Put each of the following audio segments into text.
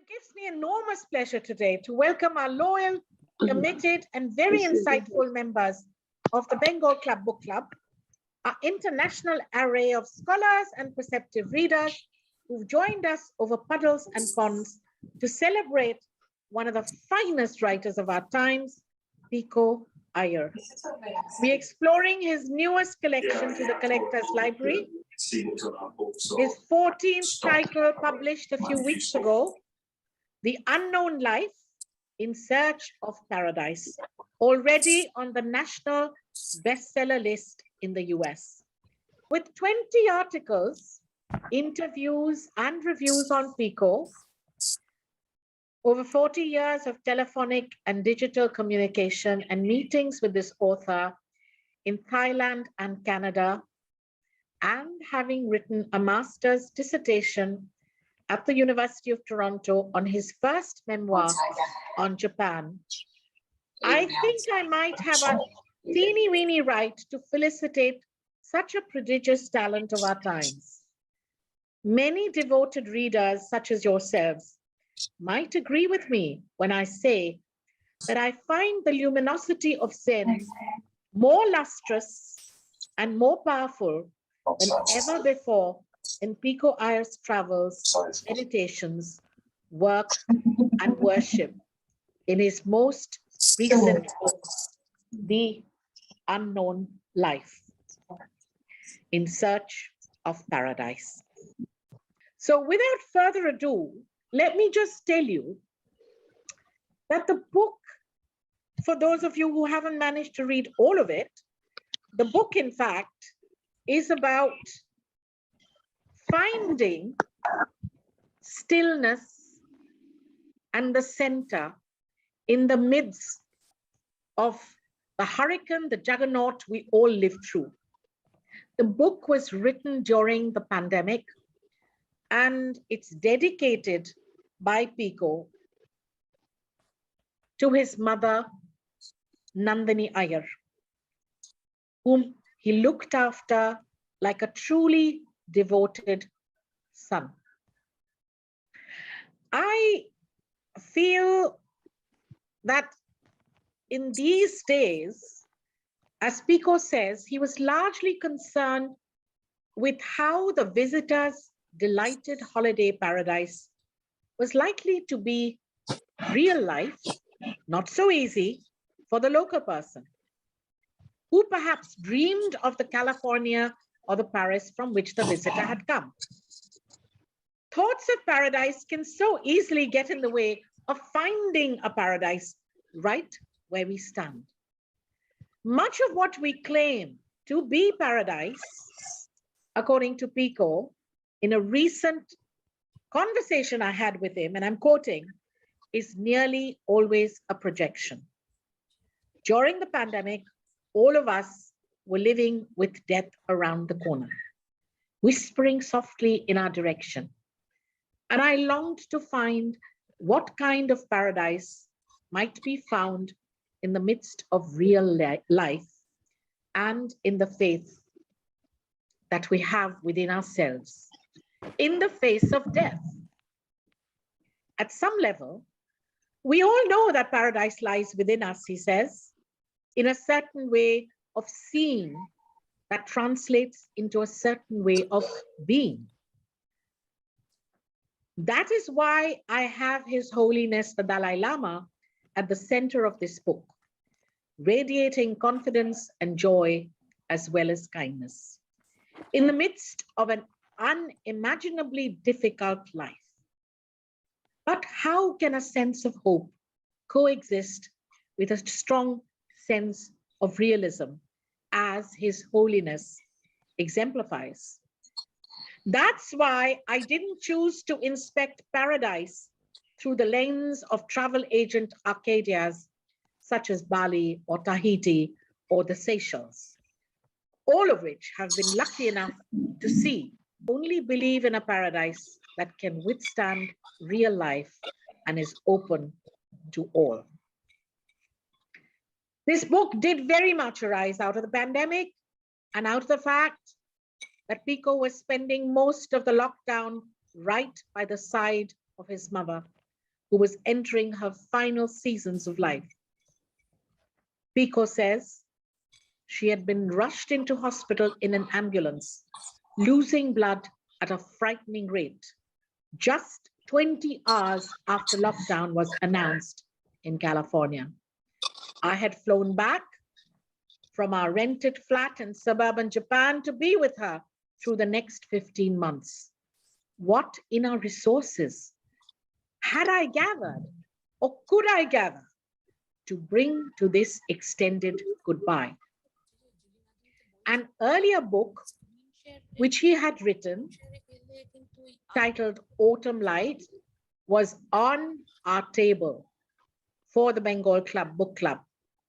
It gives me enormous pleasure today to welcome our loyal, committed, and very insightful members of the Bengal Club Book Club, our international array of scholars and perceptive readers who've joined us over puddles and ponds to celebrate one of the finest writers of our times, Pico Iyer. We're exploring his newest collection to the Collector's Library, his 14th title published a few weeks ago, The Unknown Life in Search of Paradise, already on the national bestseller list in the US. With 20 articles, interviews, and reviews on Pico, over 40 years of telephonic and digital communication and meetings with this author in Thailand and Canada, and having written a master's dissertation at the University of Toronto on his first memoir on Japan, I think I might have a teeny-weeny right to felicitate such a prodigious talent of our times. Many devoted readers, such as yourselves, might agree with me when I say that I find the luminosity of Zen more lustrous and more powerful than ever before in Pico Iyer's travels, meditations, work, and worship in his most recent book, The Unknown Life in Search of Paradise. So without further ado, let me just tell you that the book, for those of you who haven't managed to read all of it, the book, in fact, is about finding stillness and the center in the midst of the hurricane, the juggernaut we all lived through. The book was written during the pandemic, and it's dedicated by Pico to his mother, Nandini Iyer, whom he looked after like a truly devoted son. I feel that in these days, as Pico says, he was largely concerned with how the visitor's delighted holiday paradise was likely to be real life, not so easy for the local person, who perhaps dreamed of the California or the Paris from which the visitor had come. Thoughts of paradise can so easily get in the way of finding a paradise right where we stand. Much of what we claim to be paradise, according to Pico, in a recent conversation I had with him, and I'm quoting, is nearly always a projection. During the pandemic, all of us were living with death around the corner, whispering softly in our direction. And I longed to find what kind of paradise might be found in the midst of real life and in the faith that we have within ourselves, in the face of death. At some level, we all know that paradise lies within us, he says, in a certain way of seeing that translates into a certain way of being. That is why I have His Holiness the Dalai Lama at the center of this book, radiating confidence and joy as well as kindness in the midst of an unimaginably difficult life. But how can a sense of hope coexist with a strong sense of realism, as His Holiness exemplifies? That's why I didn't choose to inspect paradise through the lens of travel agent Arcadias, such as Bali or Tahiti or the Seychelles, all of which have been lucky enough to see. Only believe in a paradise that can withstand real life and is open to all. This book did very much arise out of the pandemic and out of the fact that Pico was spending most of the lockdown right by the side of his mother, who was entering her final seasons of life. Pico says she had been rushed into hospital in an ambulance, losing blood at a frightening rate, just 20 hours after lockdown was announced in California. I had flown back from our rented flat in suburban Japan to be with her through the next 15 months. What inner resources had I gathered or could I gather to bring to this extended goodbye? An earlier book, which he had written, titled Autumn Light, was on our table for the Bengal Club Book Club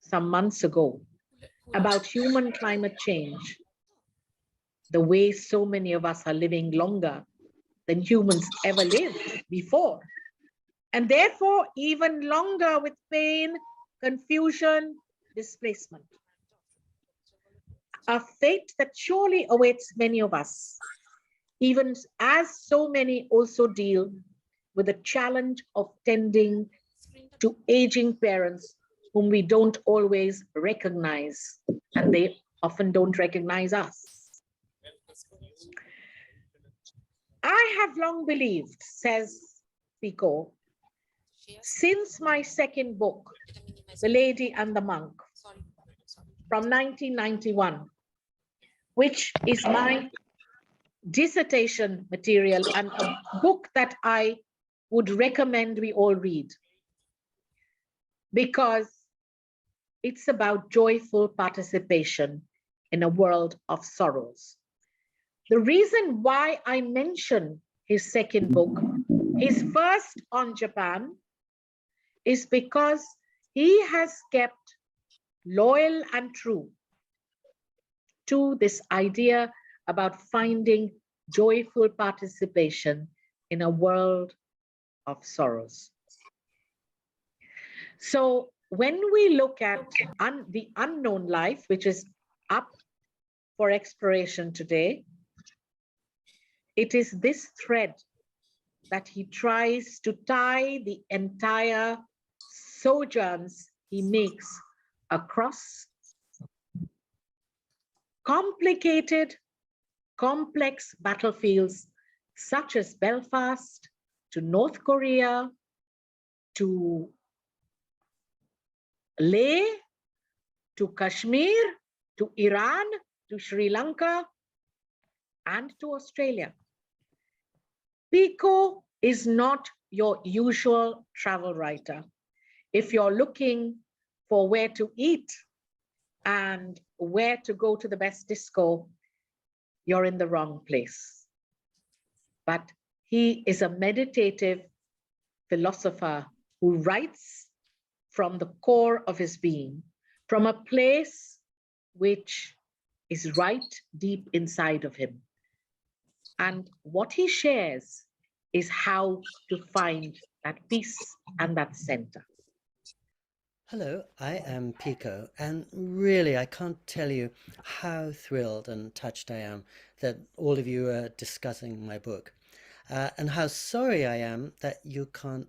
some months ago, about human climate change, the way so many of us are living longer than humans ever lived before, and therefore even longer with pain, confusion, displacement. A fate that surely awaits many of us, even as so many also deal with the challenge of tending to aging parents whom we don't always recognize, and they often don't recognize us. I have long believed, says Pico, since my second book, The Lady and the Monk, from 1991, which is my dissertation material and a book that I would recommend we all read, because it's about joyful participation in a world of sorrows. The reason why I mention his second book, his first on Japan, is because he has kept loyal and true to this idea about finding joyful participation in a world of sorrows. So when we look at the unknown life, which is up for exploration today, it is this thread that he tries to tie the entire sojourns he makes across complicated, complex battlefields such as Belfast, to North Korea, to Leh, to Kashmir, to Iran, to Sri Lanka, and to Australia. Pico is not your usual travel writer. If you're looking for where to eat and where to go to the best disco, you're in the wrong place. But he is a meditative philosopher who writes from the core of his being, from a place which is right deep inside of him. And what he shares is how to find that peace and that center. Hello, I am Pico, and really I can't tell you how thrilled and touched I am that all of you are discussing my book. And how sorry I am that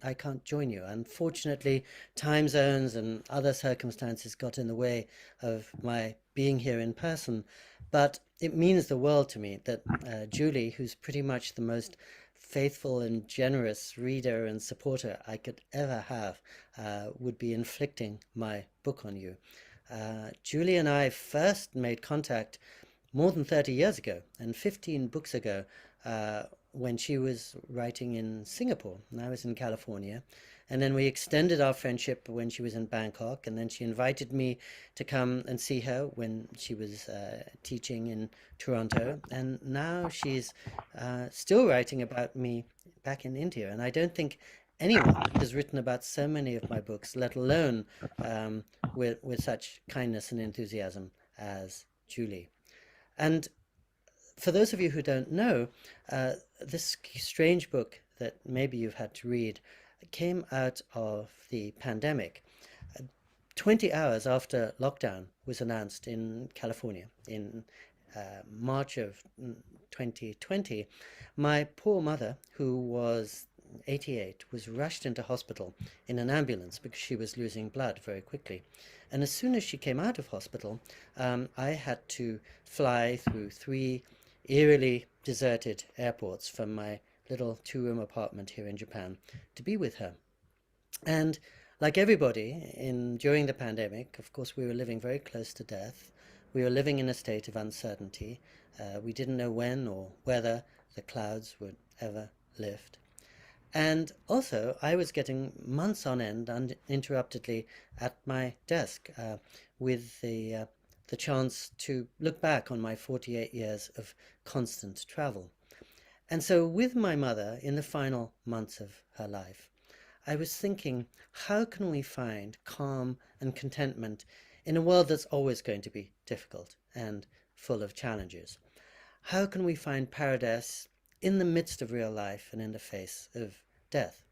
I can't join you. Unfortunately, time zones and other circumstances got in the way of my being here in person. But it means the world to me that Julie, who's pretty much the most faithful and generous reader and supporter I could ever have, would be inflicting my book on you. Julie and I first made contact more than 30 years ago and 15 books ago, when she was writing in Singapore and I was in California. And then we extended our friendship when she was in Bangkok, and then she invited me to come and see her when she was teaching in Toronto. And now she's still writing about me back in India. And I don't think anyone has written about so many of my books, let alone with such kindness and enthusiasm as Julie. And for those of you who don't know, this strange book that maybe you've had to read came out of the pandemic. 20 hours after lockdown was announced in California in March of 2020, my poor mother, who was 88, was rushed into hospital in an ambulance because she was losing blood very quickly. And as soon as she came out of hospital, I had to fly through 3 eerily deserted airports from my little 2-room apartment here in Japan to be with her. And like everybody during the pandemic, of course, we were living very close to death. We were living in a state of uncertainty. We didn't know when or whether the clouds would ever lift. And also, I was getting months on end uninterruptedly at my desk with the chance to look back on my 48 years of constant travel. And so with my mother in the final months of her life, I was thinking, how can we find calm and contentment in a world that's always going to be difficult and full of challenges? How can we find paradise in the midst of real life and in the face of death?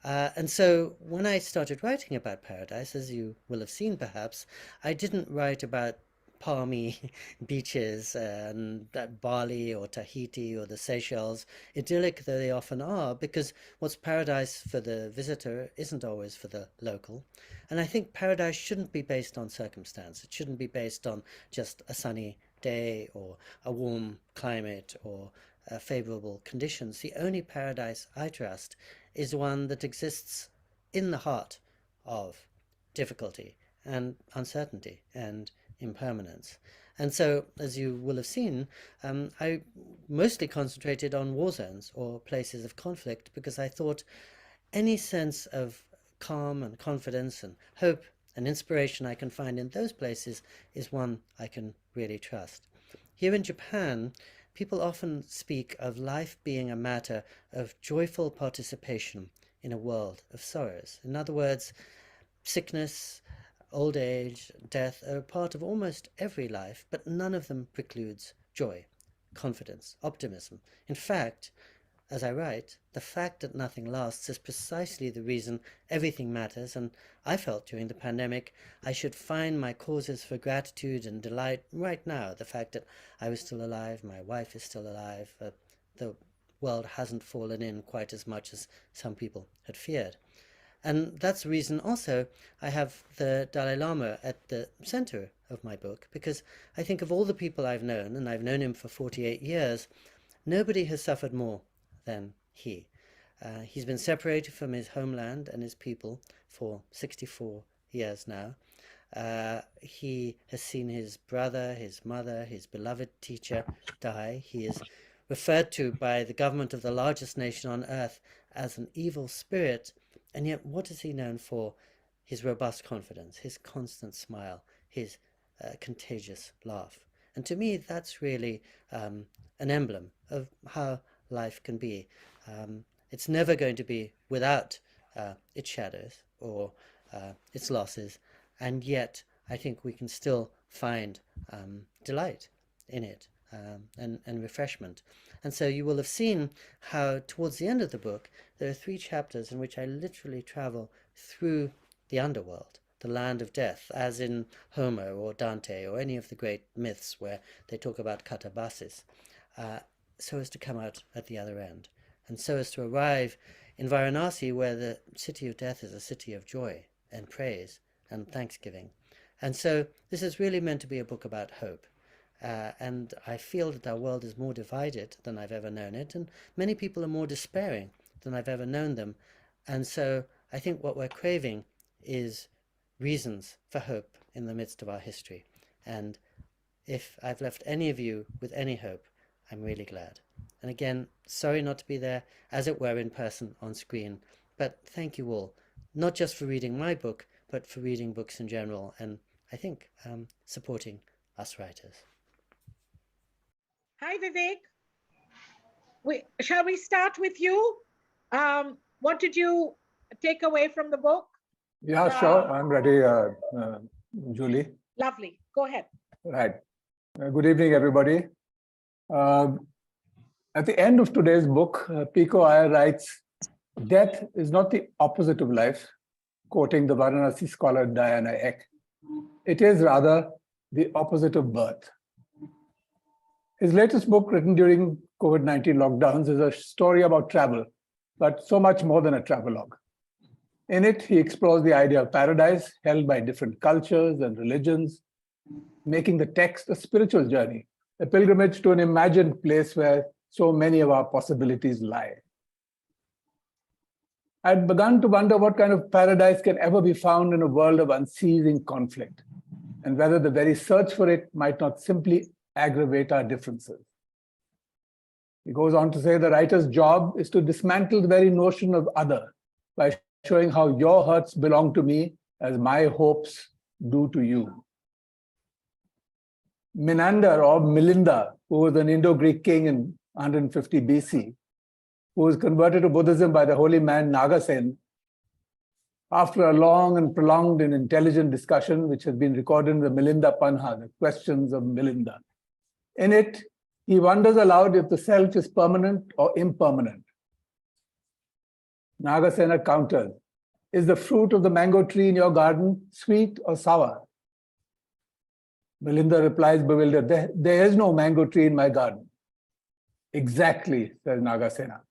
And so when I started writing about paradise, as you will have seen perhaps, I didn't write about palmy beaches and Bali or Tahiti or the Seychelles, idyllic though they often are, because what's paradise for the visitor isn't always for the local. And I think paradise shouldn't be based on circumstance. It shouldn't be based on just a sunny day or a warm climate or favorable conditions. The only paradise I trust is one that exists in the heart of difficulty and uncertainty and impermanence. And so, as you will have seen, I mostly concentrated on war zones or places of conflict because I thought any sense of calm and confidence and hope and inspiration I can find in those places is one I can really trust. Here in Japan, people often speak of life being a matter of joyful participation in a world of sorrows. In other words, sickness, old age, death are a part of almost every life, but none of them precludes joy, confidence, optimism. In fact, as I write, the fact that nothing lasts is precisely the reason everything matters, and I felt during the pandemic I should find my causes for gratitude and delight right now. The fact that I was still alive, my wife is still alive, the world hasn't fallen in quite as much as some people had feared. And that's the reason also I have the Dalai Lama at the center of my book, because I think of all the people I've known, and I've known him for 48 years, nobody has suffered more than he. He's been separated from his homeland and his people for 64 years now. He has seen his brother, his mother, his beloved teacher die. He is referred to by the government of the largest nation on earth as an evil spirit. And yet, what is he known for? His robust confidence, his constant smile, his contagious laugh. And to me, that's really an emblem of how life can be. It's never going to be without its shadows or its losses, and yet I think we can still find delight in it and refreshment. And so you will have seen how towards the end of the book there are 3 chapters in which I literally travel through the underworld, the land of death, as in Homer or Dante or any of the great myths where they talk about katabasis, so as to come out at the other end, and so as to arrive in Varanasi, where the city of death is a city of joy and praise and thanksgiving. And so this is really meant to be a book about hope. And I feel that our world is more divided than I've ever known it, and many people are more despairing than I've ever known them. And so I think what we're craving is reasons for hope in the midst of our history. And if I've left any of you with any hope, I'm really glad. And again, sorry not to be there, as it were, in person on screen, but thank you all, not just for reading my book, but for reading books in general, and I think supporting us writers. Hi, Vivek. Shall we start with you? What did you take away from the book? Yeah, sure. I'm ready, Julie. Lovely. Go ahead. Right. Good evening, everybody. At the end of today's book, Pico Iyer writes, "Death is not the opposite of life," quoting the Varanasi scholar Diana Eck. "It is rather the opposite of birth." His latest book, written during COVID-19 lockdowns, is a story about travel, but so much more than a travelogue. In it, he explores the idea of paradise held by different cultures and religions, making the text a spiritual journey, a pilgrimage to an imagined place where so many of our possibilities lie. I'd begun to wonder what kind of paradise can ever be found in a world of unceasing conflict, and whether the very search for it might not simply aggravate our differences. He goes on to say the writer's job is to dismantle the very notion of other by showing how your hurts belong to me as my hopes do to you. Menander or Milinda, who was an Indo-Greek king in 150 BC, who was converted to Buddhism by the holy man Nagasen, after a long and prolonged and intelligent discussion, which has been recorded in the Milinda Panha, the Questions of Milinda. In it, he wonders aloud if the self is permanent or impermanent. Nagasena counters, is the fruit of the mango tree in your garden sweet or sour? Milinda replies bewildered, there is no mango tree in my garden. Exactly, says Nagasena.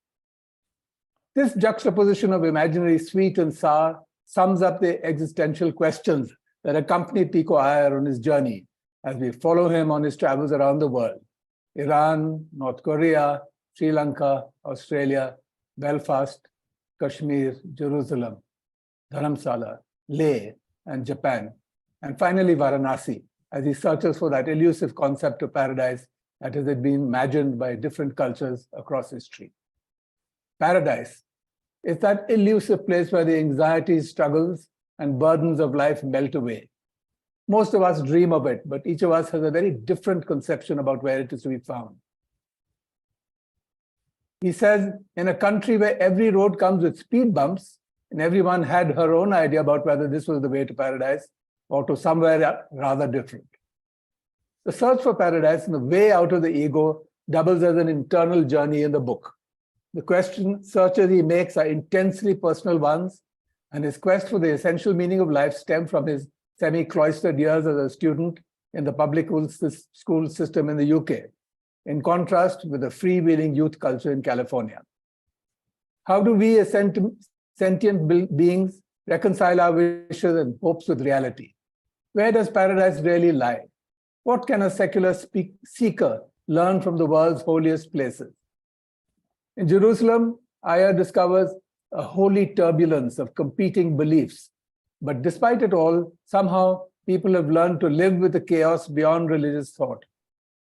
This juxtaposition of imaginary sweet and sour sums up the existential questions that accompany Pico Iyer on his journey as we follow him on his travels around the world. Iran, North Korea, Sri Lanka, Australia, Belfast, Kashmir, Jerusalem, Dharamsala, Leh, and Japan, and finally Varanasi, as he searches for that elusive concept of paradise that has been imagined by different cultures across history. Paradise is that elusive place where the anxieties, struggles, and burdens of life melt away. Most of us dream of it, but each of us has a very different conception about where it is to be found. He says, in a country where every road comes with speed bumps, and everyone had her own idea about whether this was the way to paradise or to somewhere rather different. The search for paradise and the way out of the ego doubles as an internal journey in the book. The question searches he makes are intensely personal ones, and his quest for the essential meaning of life stem from his semi-cloistered years as a student in the public school system in the UK, in contrast with the freewheeling youth culture in California. How do we as sentient beings reconcile our wishes and hopes with reality? Where does paradise really lie? What can a secular seeker learn from the world's holiest places? In Jerusalem, Iyer discovers a holy turbulence of competing beliefs. But despite it all, somehow people have learned to live with the chaos beyond religious thought.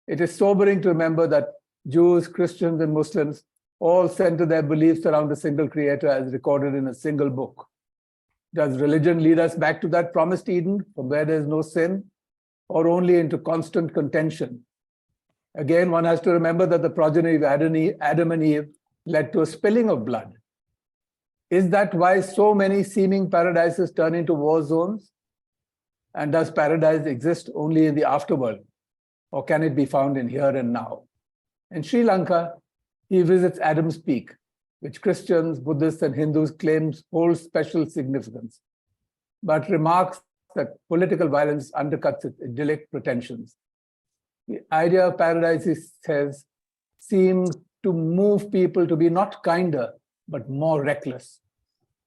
It is sobering to remember that Jews, Christians, and Muslims all center their beliefs around a single creator as recorded in a single book. Does religion lead us back to that promised Eden from where there is no sin, or only into constant contention? Again, one has to remember that the progeny of Adam and Eve led to a spilling of blood. Is that why so many seeming paradises turn into war zones? And does paradise exist only in the afterworld, or can it be found in here and now? In Sri Lanka, he visits Adam's Peak, which Christians, Buddhists, and Hindus claim holds special significance, but remarks that political violence undercuts its idyllic pretensions. The idea of paradise, he says, seems to move people to be not kinder, but more reckless.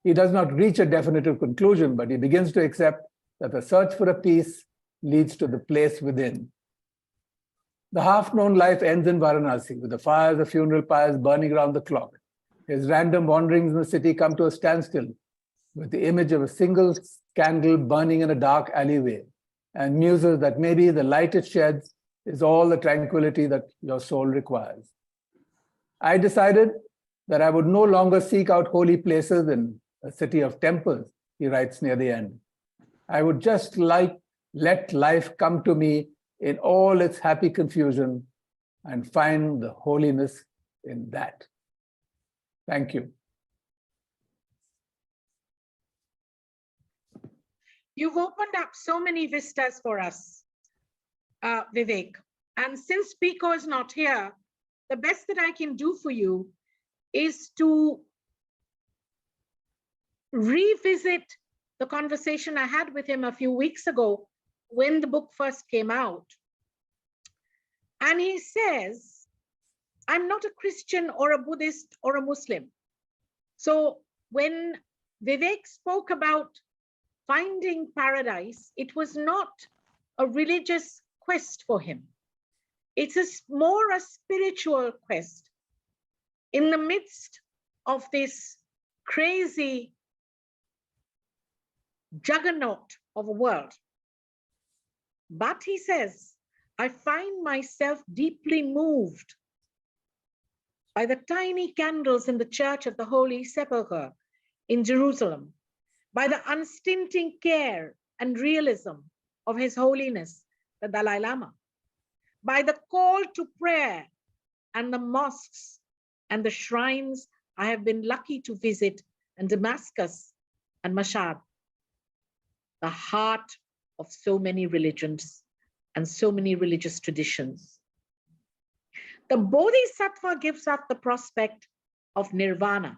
He does not reach a definitive conclusion, but he begins to accept that the search for a peace leads to the place within. The half-known life ends in Varanasi, with the fires of funeral pyres burning around the clock. His random wanderings in the city come to a standstill, with the image of a single candle burning in a dark alleyway, and muses that maybe the light it sheds is all the tranquility that your soul requires. I decided that I would no longer seek out holy places in a city of temples, he writes near the end. I would just let life come to me in all its happy confusion and find the holiness in that. Thank you. You've opened up so many vistas for us, Vivek. And since Pico is not here, the best that I can do for you is to revisit the conversation I had with him a few weeks ago when the book first came out. And he says, I'm not a Christian or a Buddhist or a Muslim. So when Vivek spoke about finding paradise, it was not a religious quest for him. It's more a spiritual quest in the midst of this crazy juggernaut of a world. But he says, I find myself deeply moved by the tiny candles in the Church of the Holy Sepulchre in Jerusalem, by the unstinting care and realism of His Holiness, the Dalai Lama, by the call to prayer and the mosques and the shrines I have been lucky to visit in Damascus and Mashhad, the heart of so many religions and so many religious traditions. The Bodhisattva gives us the prospect of nirvana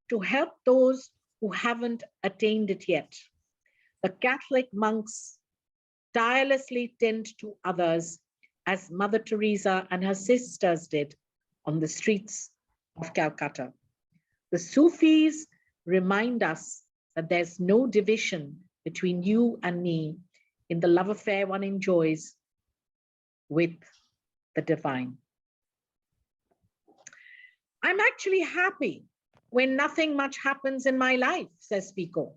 to help those who haven't attained it yet. The Catholic monks tirelessly tend to others as Mother Teresa and her sisters did on the streets of Calcutta. The Sufis remind us that there's no division between you and me in the love affair one enjoys with the divine. I'm actually happy when nothing much happens in my life, says Pico.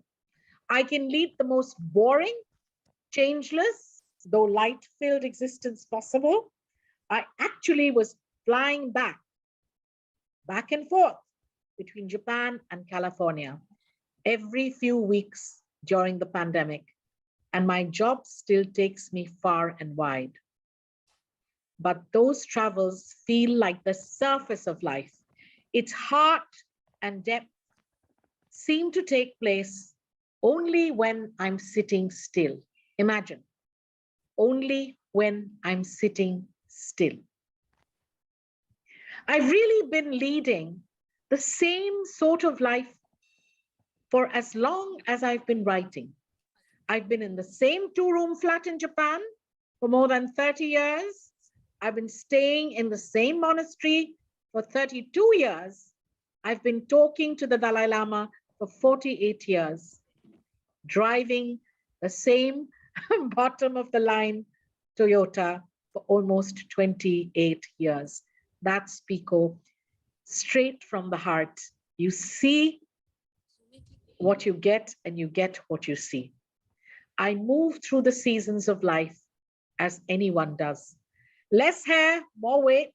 I can lead the most boring, changeless, though light-filled existence possible. I actually was flying back and forth between Japan and California every few weeks during the pandemic, and my job still takes me far and wide. But those travels feel like the surface of life. Its heart and depth seem to take place only when I'm sitting still. Imagine, only when I'm sitting still. I've really been leading the same sort of life for as long as I've been writing. I've been in the same two-room flat in Japan for more than 30 years. I've been staying in the same monastery for 32 years. I've been talking to the Dalai Lama for 48 years, driving the same bottom of the line Toyota for almost 28 years. That's Pico, straight from the heart. You see what you get and you get what you see. I move through the seasons of life as anyone does. Less hair, more weight,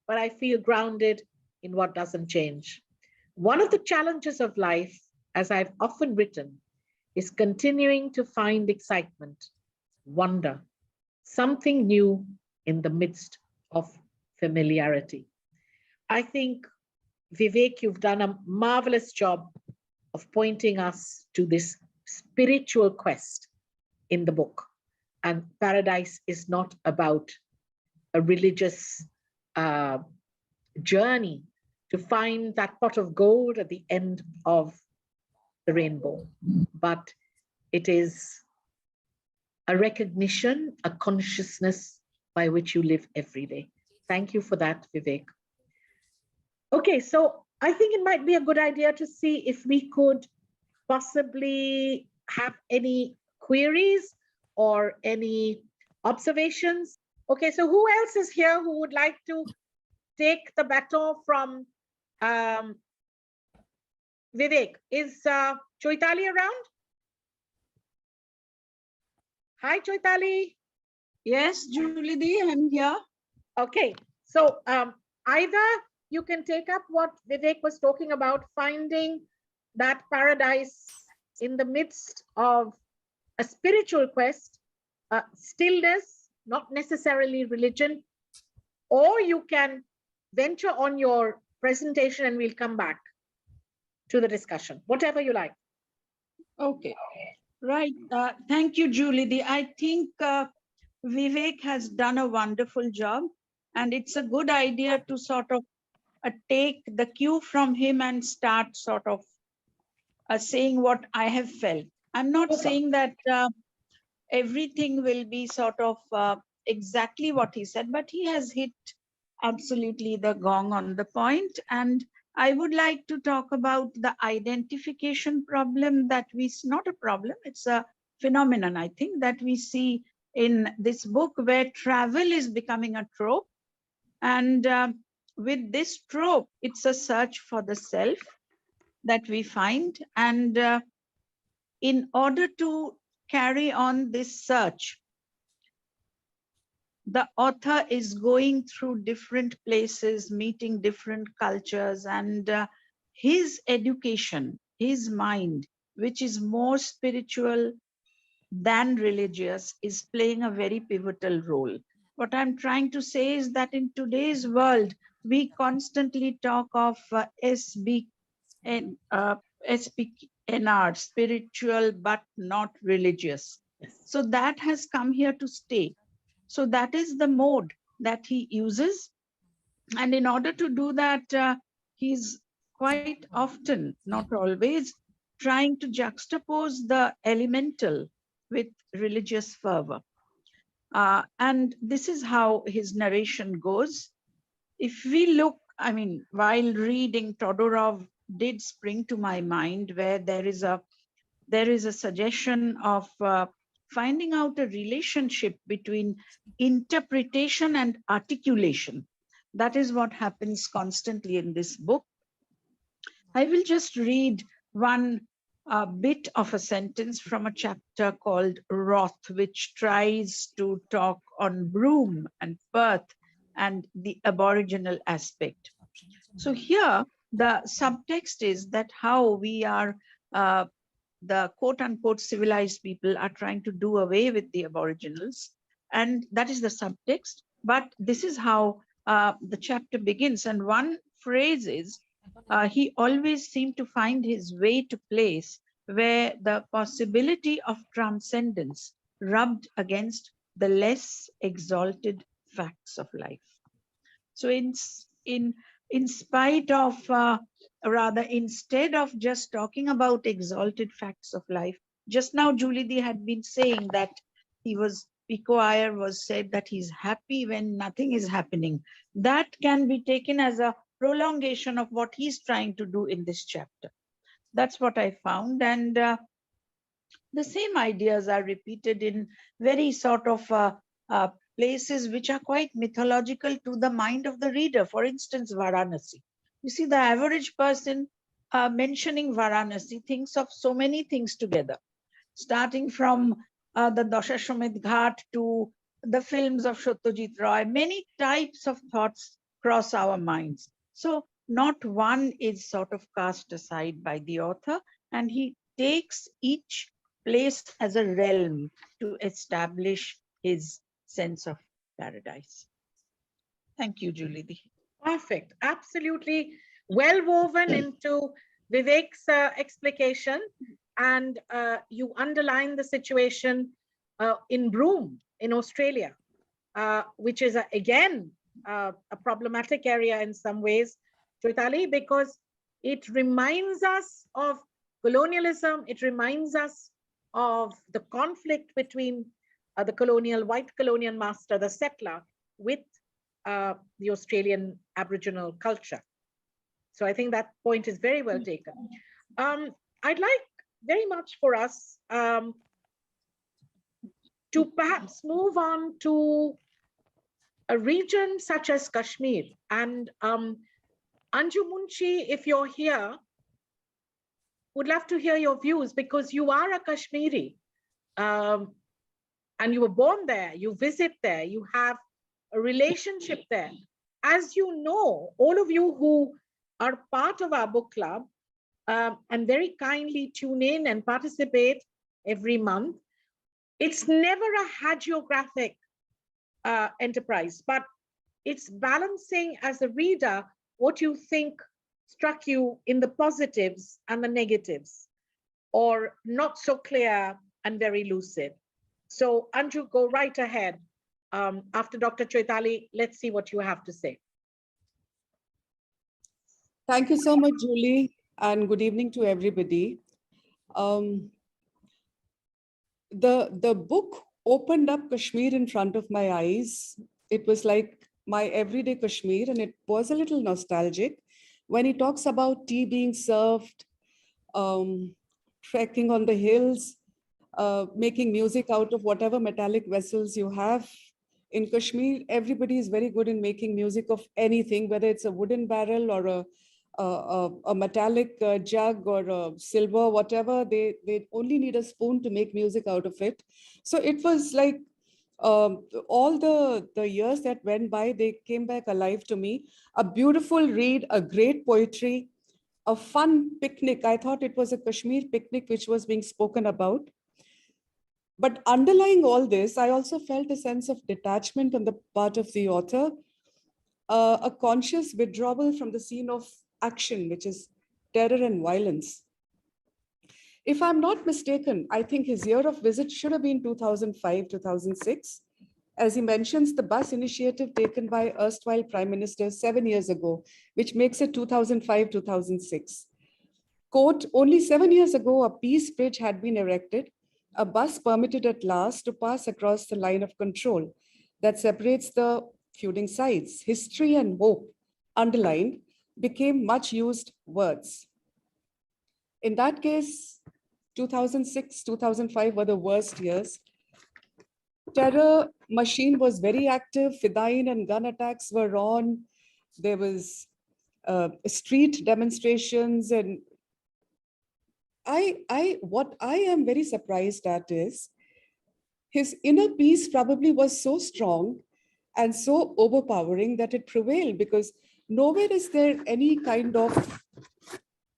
but I feel grounded in what doesn't change. One of the challenges of life, as I've often written, is continuing to find excitement, wonder, something new in the midst of familiarity. I think, Vivek, you've done a marvelous job of pointing us to this spiritual quest in the book. And paradise is not about a religious journey to find that pot of gold at the end of the rainbow, but it is a recognition, a consciousness by which you live every day. Thank you for that, Vivek. Okay, so I think it might be a good idea to see if we could possibly have any queries or any observations. Okay, so who else is here who would like to take the baton from Vivek? Is Choitali around? Hi, Choitali. Yes, Julie Di, I'm here. Okay, so either you can take up what Vivek was talking about, finding that paradise in the midst of a spiritual quest, stillness, not necessarily religion, or you can venture on your presentation and we'll come back to the discussion, whatever you like. Okay, right. Thank you, Julie Di. I think Vivek has done a wonderful job, and it's a good idea to sort of take the cue from him and start sort of saying what I have felt. I'm not saying that everything will be sort of exactly what he said, but he has hit absolutely the gong on the point. And I would like to talk about the identification problem that not a problem, it's a phenomenon, I think, that we see in this book where travel is becoming a trope. And with this trope, it's a search for the self that we find. And in order to carry on this search, the author is going through different places, meeting different cultures, and his education, his mind, which is more spiritual than religious, is playing a very pivotal role. What I'm trying to say is that in today's world, we constantly talk of SPNR, spiritual but not religious. So that has come here to stay. So that is the mode that he uses. And in order to do that, he's quite often, not always, trying to juxtapose the elemental with religious fervor. And this is how his narration goes. If we look, I mean, while reading, Todorov did spring to my mind, where there is a suggestion of finding out a relationship between interpretation and articulation. That is what happens constantly in this book. I will just read one bit of a sentence from a chapter called Wrath, which tries to talk on Broome and Perth and the Aboriginal aspect. So here, the subtext is that how we are, the quote unquote civilized people are trying to do away with the Aboriginals. And that is the subtext. But this is how the chapter begins. And one phrase is, he always seemed to find his way to place where the possibility of transcendence rubbed against the less exalted facts of life. So in spite of, rather, instead of just talking about exalted facts of life, just now Julie had been saying that Pico Iyer was said that he's happy when nothing is happening. That can be taken as a prolongation of what he's trying to do in this chapter. That's what I found. And the same ideas are repeated in very sort of places which are quite mythological to the mind of the reader. For instance, Varanasi. You see, the average person mentioning Varanasi thinks of so many things together, starting from the Dashashwamedh Ghat to the films of Satyajit Roy. Many types of thoughts cross our minds. So not one is sort of cast aside by the author, and he takes each place as a realm to establish his sense of paradise. Thank you, Julie. Perfect. Absolutely well woven into Vivek's explication. And you underline the situation in Broome in Australia, which is, again, a problematic area in some ways, Choitali, because it reminds us of colonialism. It reminds us of the conflict between the white colonial master, the settler, with the Australian Aboriginal culture. So I think that point is very well taken. I'd like very much for us to perhaps move on to a region such as Kashmir. And Anju Munshi, if you're here, would love to hear your views, because you are a Kashmiri and you were born there, you visit there, you have a relationship there. As you know, all of you who are part of our book club and very kindly tune in and participate every month, it's never a hagiographic enterprise, but it's balancing as a reader what you think struck you in the positives and the negatives, or not so clear and very lucid. So Anju, go right ahead. After Dr. Choitali, let's see what you have to say. Thank you so much, Julie, and good evening to everybody. The book opened up Kashmir in front of my eyes. It was like my everyday Kashmir, and it was a little nostalgic when he talks about tea being served, trekking on the hills, making music out of whatever metallic vessels you have. In Kashmir, everybody is very good in making music of anything, whether it's a wooden barrel or a metallic jug or a silver, whatever. They only need a spoon to make music out of it. So it was like all the years that went by, they came back alive to me. A beautiful read, a great poetry, a fun picnic. I thought it was a Kashmir picnic which was being spoken about. But underlying all this, I also felt a sense of detachment on the part of the author, a conscious withdrawal from the scene of action, which is terror and violence. If I'm not mistaken, I think his year of visit should have been 2005, 2006. As he mentions, the bus initiative taken by erstwhile Prime Minister 7 years ago, which makes it 2005, 2006. Quote, only 7 years ago, a peace bridge had been erected, a bus permitted at last to pass across the line of control that separates the feuding sides. History and hope, underlined, became much used words. In that case, 2006, 2005 were the worst years. Terror machine was very active. Fidayeen and gun attacks were on. There was street demonstrations, and what I am very surprised at is his inner peace probably was so strong and so overpowering that it prevailed, because nowhere is there any kind of,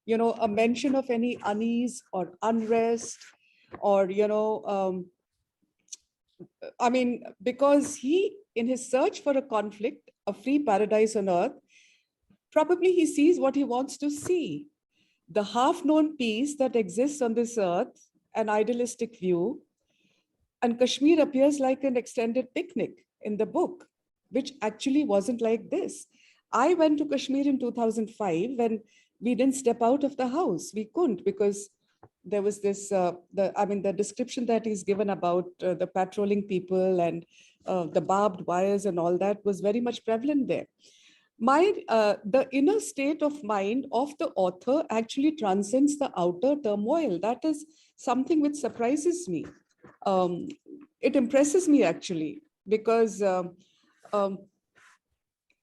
a mention of any unease or unrest or, I mean, because he, in his search for a conflict, a free paradise on earth, probably he sees what he wants to see. The half-known peace that exists on this earth, an idealistic view, and Kashmir appears like an extended picnic in the book, which actually wasn't like this. I went to Kashmir in 2005 when we didn't step out of the house. We couldn't, because there was this, the description that is given about the patrolling people and the barbed wires and all that was very much prevalent there. The inner state of mind of the author actually transcends the outer turmoil. That is something which surprises me. It impresses me actually, because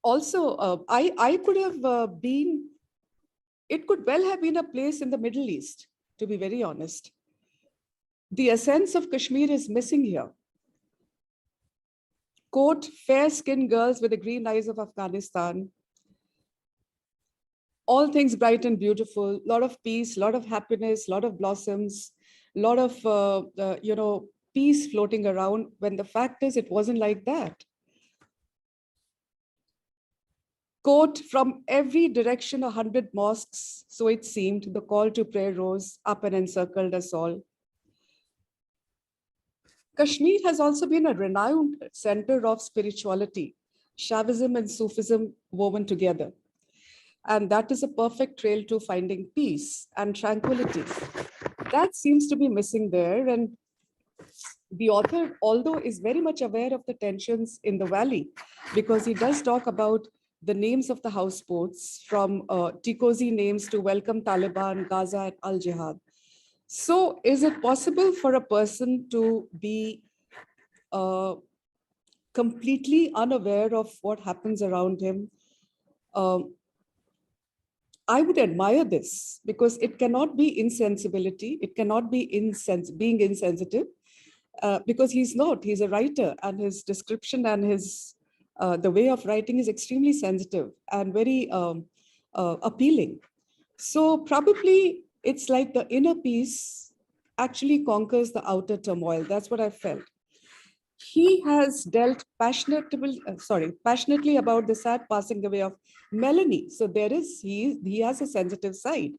also I could have been, it could well have been a place in the Middle East, to be very honest. The essence of Kashmir is missing here. Quote, fair-skinned girls with the green eyes of Afghanistan. All things bright and beautiful, a lot of peace, a lot of happiness, a lot of blossoms, a lot of, peace floating around, when the fact is it wasn't like that. Quote, from every direction, 100 mosques, so it seemed, the call to prayer rose up and encircled us all. Kashmir has also been a renowned center of spirituality, Shaivism and Sufism woven together. And that is a perfect trail to finding peace and tranquility. That seems to be missing there. And the author, although is very much aware of the tensions in the valley, because he does talk about the names of the houseboats, from Ticozi names to Welcome Taliban, Gaza, and Al Jihad. So is it possible for a person to be completely unaware of what happens around him? I would admire this, because it cannot be insensibility. It cannot be being insensitive, because he's not. He's a writer, and his description and his the way of writing is extremely sensitive and very appealing. So probably it's like the inner peace actually conquers the outer turmoil. That's what I felt. He has dealt passionately about the sad passing away of Melanie. So he has a sensitive side.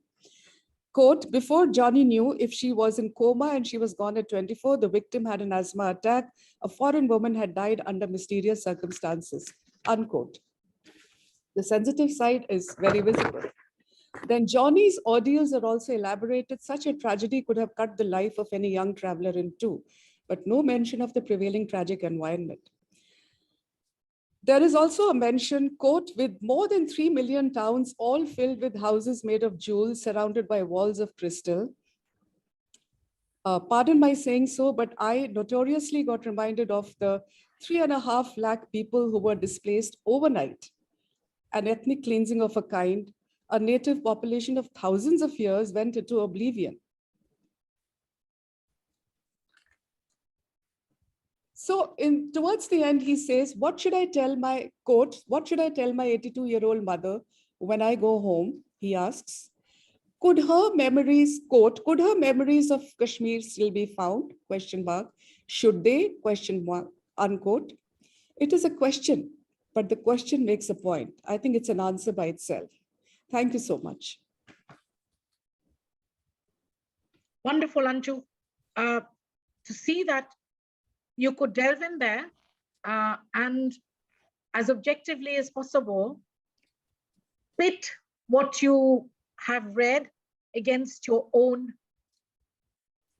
Quote, before Johnny knew if she was in coma and she was gone at 24, the victim had an asthma attack. A foreign woman had died under mysterious circumstances, unquote. The sensitive side is very visible. Then Johnny's ordeals are also elaborated. Such a tragedy could have cut the life of any young traveler in two, but no mention of the prevailing tragic environment. There is also a mention, quote, with more than 3 million towns, all filled with houses made of jewels, surrounded by walls of crystal. Pardon my saying so, but I notoriously got reminded of the 3.5 lakh people who were displaced overnight, an ethnic cleansing of a kind. A native population of thousands of years went into oblivion. So towards the end, he says, what should I tell my, quote, what should I tell my 82-year-old mother when I go home? He asks. Could her memories, quote, could her memories of Kashmir still be found? Question mark. Should they? Question mark, unquote. It is a question, but the question makes a point. I think it's an answer by itself. Thank you so much. Wonderful, Anju. To see that you could delve in there and as objectively as possible, pit what you have read against your own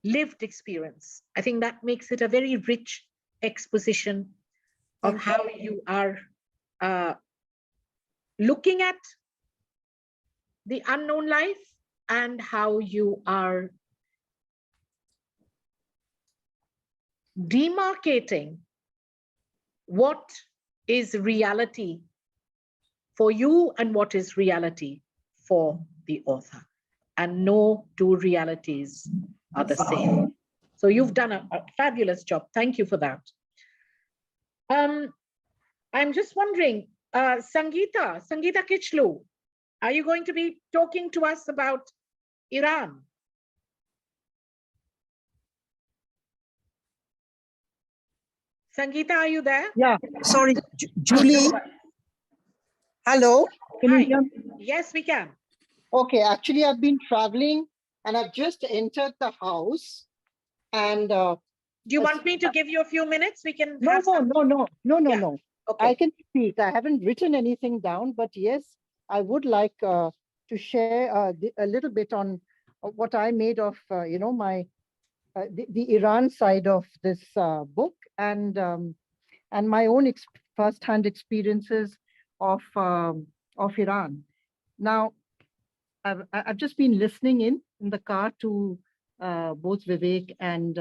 lived experience. I think that makes it a very rich exposition of how you are looking at the unknown life and how you are demarcating what is reality for you and what is reality for the author. And no two realities are the same. So you've done a fabulous job. Thank you for that. I'm just wondering, Sangeeta Kichlu, are you going to be talking to us about Iran? Sangeeta, are you there? Yeah, sorry, Julie. Hello, can Hi. you hear me? Yes, we can. Okay, actually, I've been traveling and I've just entered the house. And do you want me to give you a few minutes? We can. No. Okay. I can speak. I haven't written anything down, but yes, I would like to share a little bit on what I made of, my the Iran side of this book and my own first-hand experiences of Iran. Now, I've just been listening in the car to both Vivek and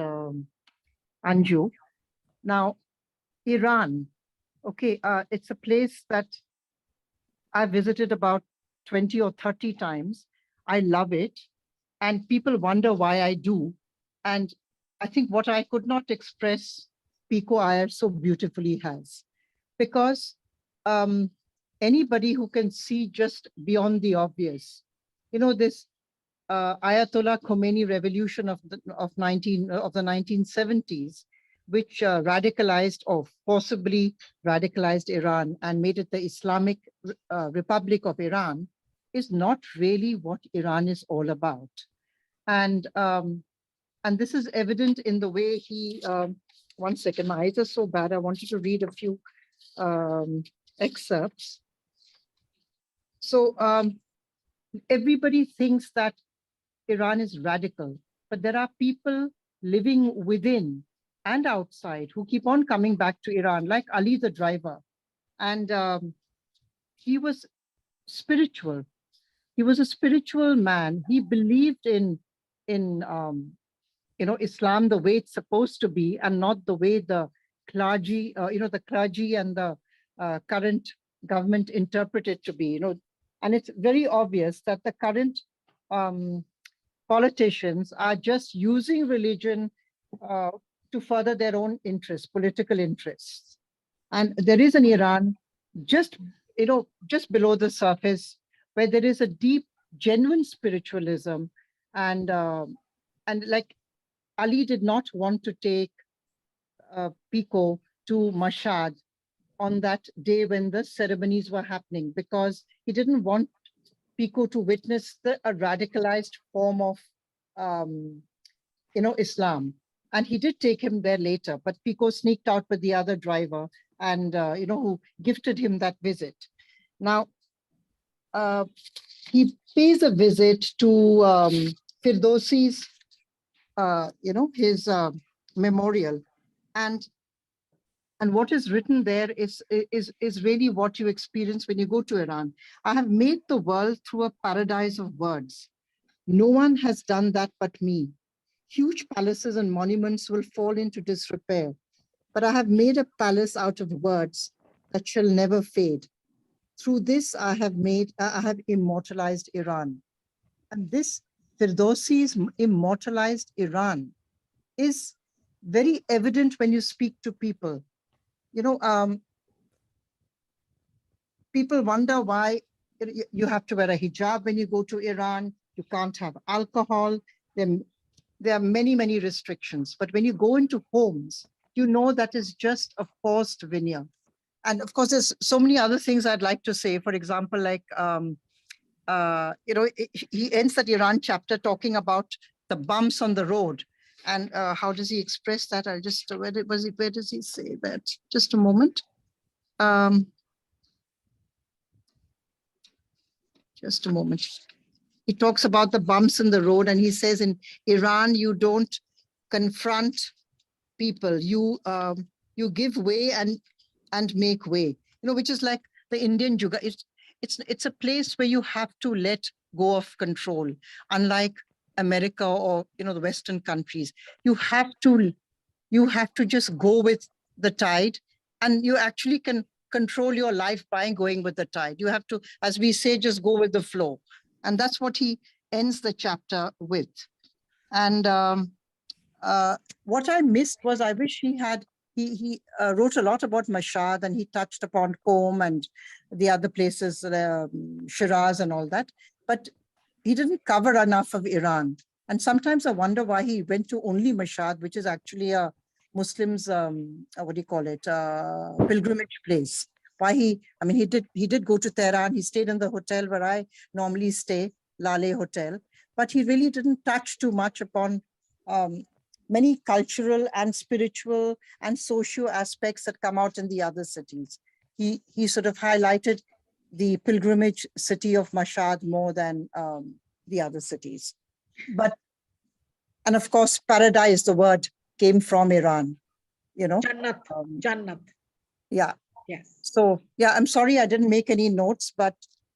Anju. Now, Iran, okay, it's a place that I visited about 20 or 30 times. I love it. And people wonder why I do. And I think what I could not express, Pico Iyer so beautifully has. Because anybody who can see just beyond the obvious, this Ayatollah Khomeini revolution of the 1970s, which radicalized or forcibly radicalized Iran and made it the Islamic Republic of Iran, is not really what Iran is all about. And this is evident in the way he, one second, my eyes are so bad. I wanted to read a few excerpts. So everybody thinks that Iran is radical, but there are people living within and outside who keep on coming back to Iran, like Ali the driver. And he was spiritual. He was a spiritual man. He believed in Islam the way it's supposed to be, and not the way the clergy, the clergy and the current government interpret it to be. And it's very obvious that the current politicians are just using religion to further their own interests, political interests. And there is an Iran just below the surface where there is a deep, genuine spiritualism, and like Ali did not want to take Pico to Mashhad on that day when the ceremonies were happening, because he didn't want Pico to witness a radicalized form of, Islam. And he did take him there later, but Pico sneaked out with the other driver and, who gifted him that visit. Now, he pays a visit to Firdausi's, his memorial. And And what is written there is really what you experience when you go to Iran. I have made the world through a paradise of words. No one has done that but me. Huge palaces and monuments will fall into disrepair, but I have made a palace out of words that shall never fade. Through this, I have immortalized Iran. And this Firdausi's immortalized Iran is very evident when you speak to people. You know, people wonder why you have to wear a hijab when you go to Iran. You can't have alcohol. There are many, many restrictions. But when you go into homes, you know that is just a forced veneer. And of course, there's so many other things I'd like to say. For example, like, you know, he ends that Iran chapter talking about the bumps on the road. And how does he express that? I'll just, where does he say that? Just a moment. Just a moment. He talks about the bumps in the road, and he says in Iran, you don't confront people. You give way and make way. You know, which is like the Indian Juga. It's a place where you have to let go of control. Unlike America or, you know, the Western countries, you have to just go with the tide, and you actually can control your life by going with the tide. You have to, as we say, just go with the flow. And that's what he ends the chapter with. And what I missed was, I wish he wrote a lot about Mashhad, and he touched upon Qom and the other places, Shiraz and all that, but he didn't cover enough of Iran. And sometimes I wonder why he went to only Mashhad, which is actually a Muslims, what do you call it, pilgrimage place. Why he did go to Tehran. He stayed in the hotel where I normally stay, Lale Hotel, but he really didn't touch too much upon many cultural and spiritual and socio aspects that come out in the other cities. He sort of highlighted the pilgrimage city of Mashhad more than the other cities. But, and of course, paradise, the word came from Iran, you know. Jannat, Jannat. Yeah. Yes. So, yeah, I'm sorry I didn't make any notes, but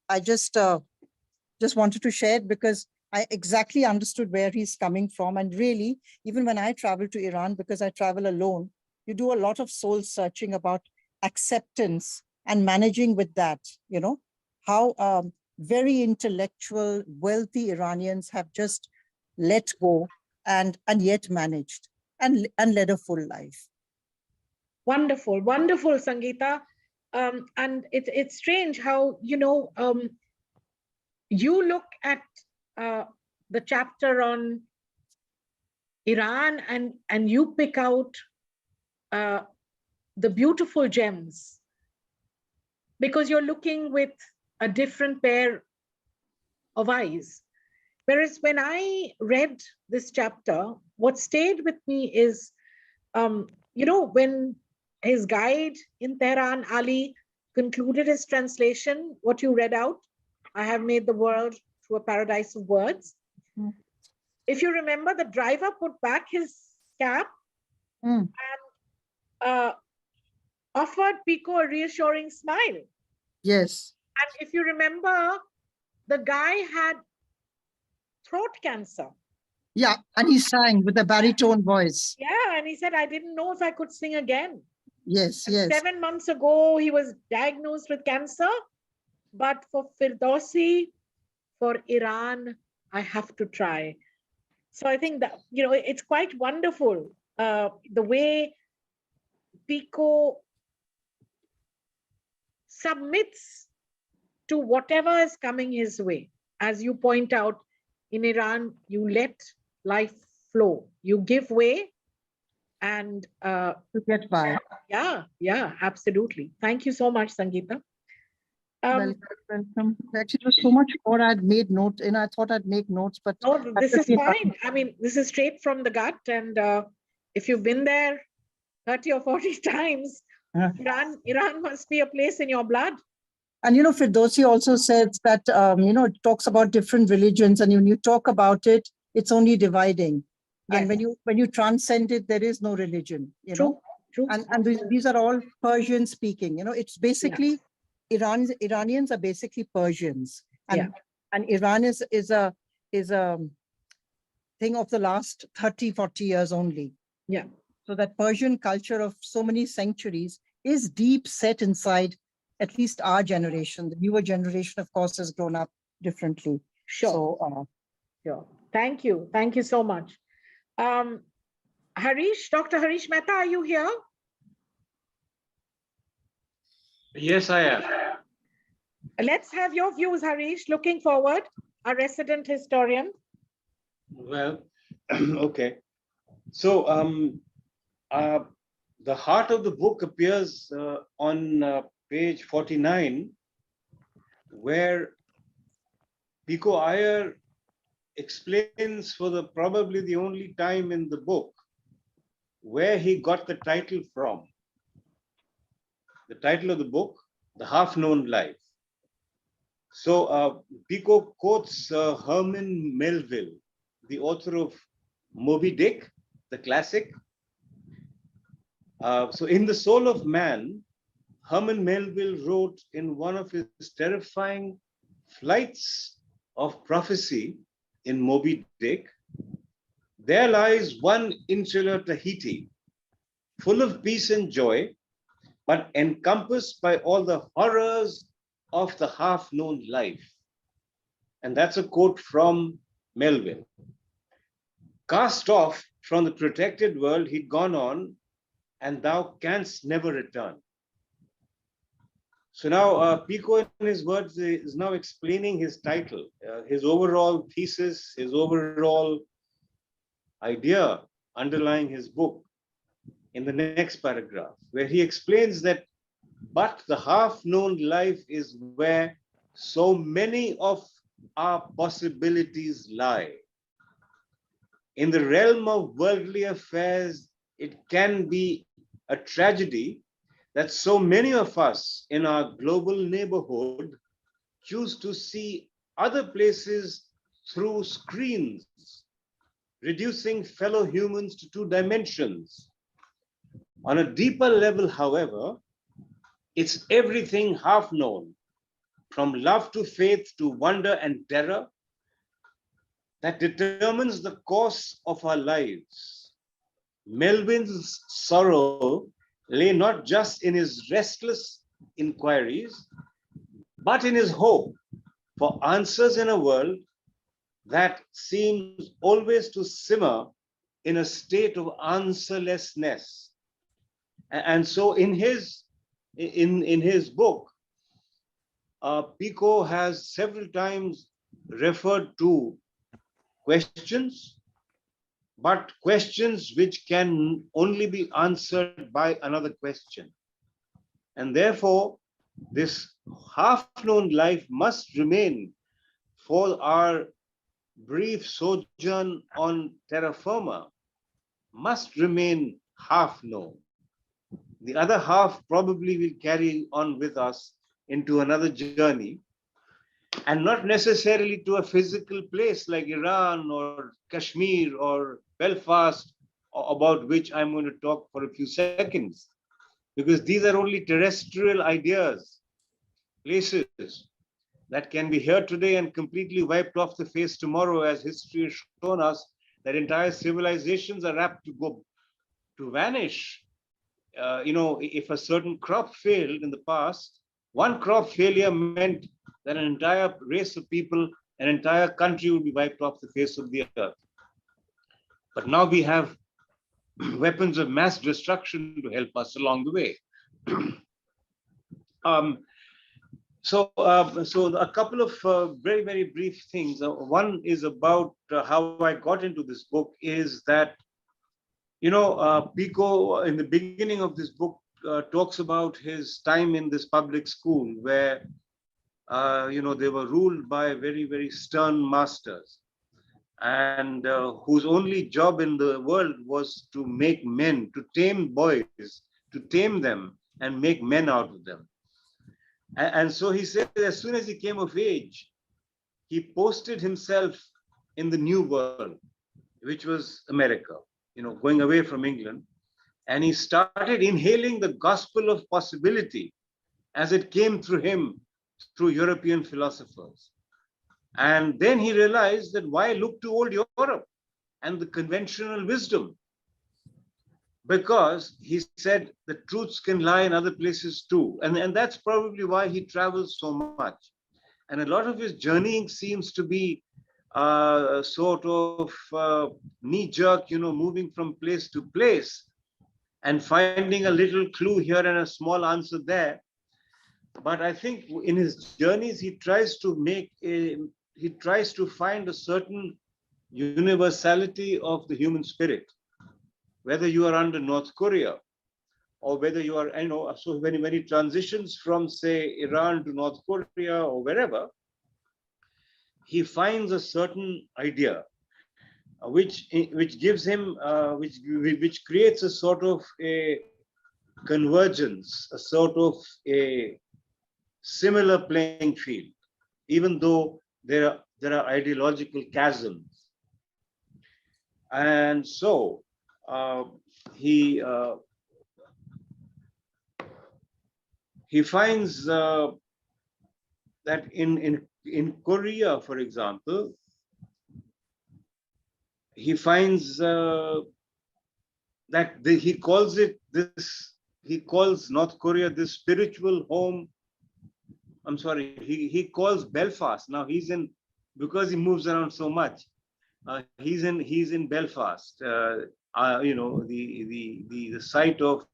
I just wanted to share it because I exactly understood where he's coming from. And really, even when I travel to Iran, because I travel alone, you do a lot of soul searching about acceptance and managing with that, you know, how very intellectual, wealthy Iranians have just let go and yet managed and led a full life. Wonderful, wonderful, Sangeeta. And it's strange how, you know, you look at the chapter on Iran and you pick out the beautiful gems because you're looking with a different pair of eyes. Whereas when I read this chapter, what stayed with me is, you know, when his guide in Tehran, Ali, concluded his translation, what you read out, I have made the world through a paradise of words. Mm. If you remember, the driver put back his cap and offered Pico a reassuring smile. Yes. And if you remember, the guy had throat cancer. Yeah, and he sang with a baritone voice. Yeah, and he said, I didn't know if I could sing again. Yes, and yes. 7 months ago, he was diagnosed with cancer. But for Firdausi, for Iran, I have to try. So I think that, you know, it's quite wonderful the way Pico submits to whatever is coming his way. As you point out, in Iran, you let life flow. You give way and to get by. Yeah, absolutely. Thank you so much, Sangeeta. Welcome. Actually, it was so much more I'd made notes, and I thought I'd make notes, but no, this is fine. I mean, this is straight from the gut, and if you've been there 30 or 40 times, Iran must be a place in your blood. And you know, Firdausi also says that you know, it talks about different religions, and when you talk about it, it's only dividing. Yes. And when you transcend it, there is no religion. You know, True. And these are all Persian speaking. It's basically Iranians are basically Persians, and Iran is a thing of the last 30, 40 years only. Yeah. So that Persian culture of so many centuries is deep set inside at least our generation. The newer generation, of course, has grown up differently. Sure. So, sure. Thank you. Thank you so much. Harish, Dr. Harish Mehta, are you here? Yes, I am. Let's have your views, Harish. Looking forward, our resident historian. Well, okay. So the heart of the book appears on page 49, where Pico Iyer explains for probably the only time in the book where he got the title from. The title of the book, The Half-Known Life. So Pico quotes Herman Melville, the author of Moby Dick, the classic. So in The Soul of Man, Herman Melville wrote in one of his terrifying flights of prophecy in Moby Dick, there lies one insular Tahiti, full of peace and joy, but encompassed by all the horrors of the half-known life. And that's a quote from Melville. Cast off from the protected world, he'd gone on, and thou canst never return. So now Pico, in his words, is now explaining his title, his overall thesis, his overall idea underlying his book in the next paragraph, where he explains that, but the half-known life is where so many of our possibilities lie. In the realm of worldly affairs, it can be a tragedy that so many of us in our global neighborhood choose to see other places through screens, reducing fellow humans to two dimensions. On a deeper level, however, it's everything half known, from love to faith to wonder and terror, that determines the course of our lives. Melvin's sorrow lay not just in his restless inquiries, but in his hope for answers in a world that seems always to simmer in a state of answerlessness. And so in his book, Pico has several times referred to questions, but questions which can only be answered by another question. And therefore, this half-known life must remain for our brief sojourn on terra firma, must remain half-known. The other half probably will carry on with us into another journey, and not necessarily to a physical place like Iran or Kashmir or Belfast, about which I'm going to talk for a few seconds, because these are only terrestrial ideas, places that can be here today and completely wiped off the face tomorrow, as history has shown us that entire civilizations are apt to vanish. If a certain crop failed in the past, one crop failure meant that an entire race of people, an entire country would be wiped off the face of the earth. But now we have weapons of mass destruction to help us along the way. So a couple of very, very brief things. One is about how I got into this book is that, Pico, in the beginning of this book, talks about his time in this public school where, they were ruled by very, very stern masters, and whose only job in the world was to make men, to tame boys, to tame them and make men out of them. And so he said as soon as he came of age, he posted himself in the new world, which was America, going away from England. and he started inhaling the gospel of possibility as it came through him through European philosophers. And then he realized that why look to old Europe and the conventional wisdom? Because he said the truths can lie in other places too. And that's probably why he travels so much. And a lot of his journeying seems to be sort of knee-jerk, moving from place to place and finding a little clue here and a small answer there. But I think in his journeys, he tries to find a certain universality of the human spirit, whether you are under North Korea or whether you are, so when he transitions from, say, Iran to North Korea or wherever, he finds a certain idea which gives him, which creates a sort of a convergence, a sort of a similar playing field, even though there are ideological chasms. And so he finds that in Korea, for example, he finds that he calls North Korea this spiritual home. I'm sorry, he calls Belfast. Now because he moves around so much, he's in Belfast, the site of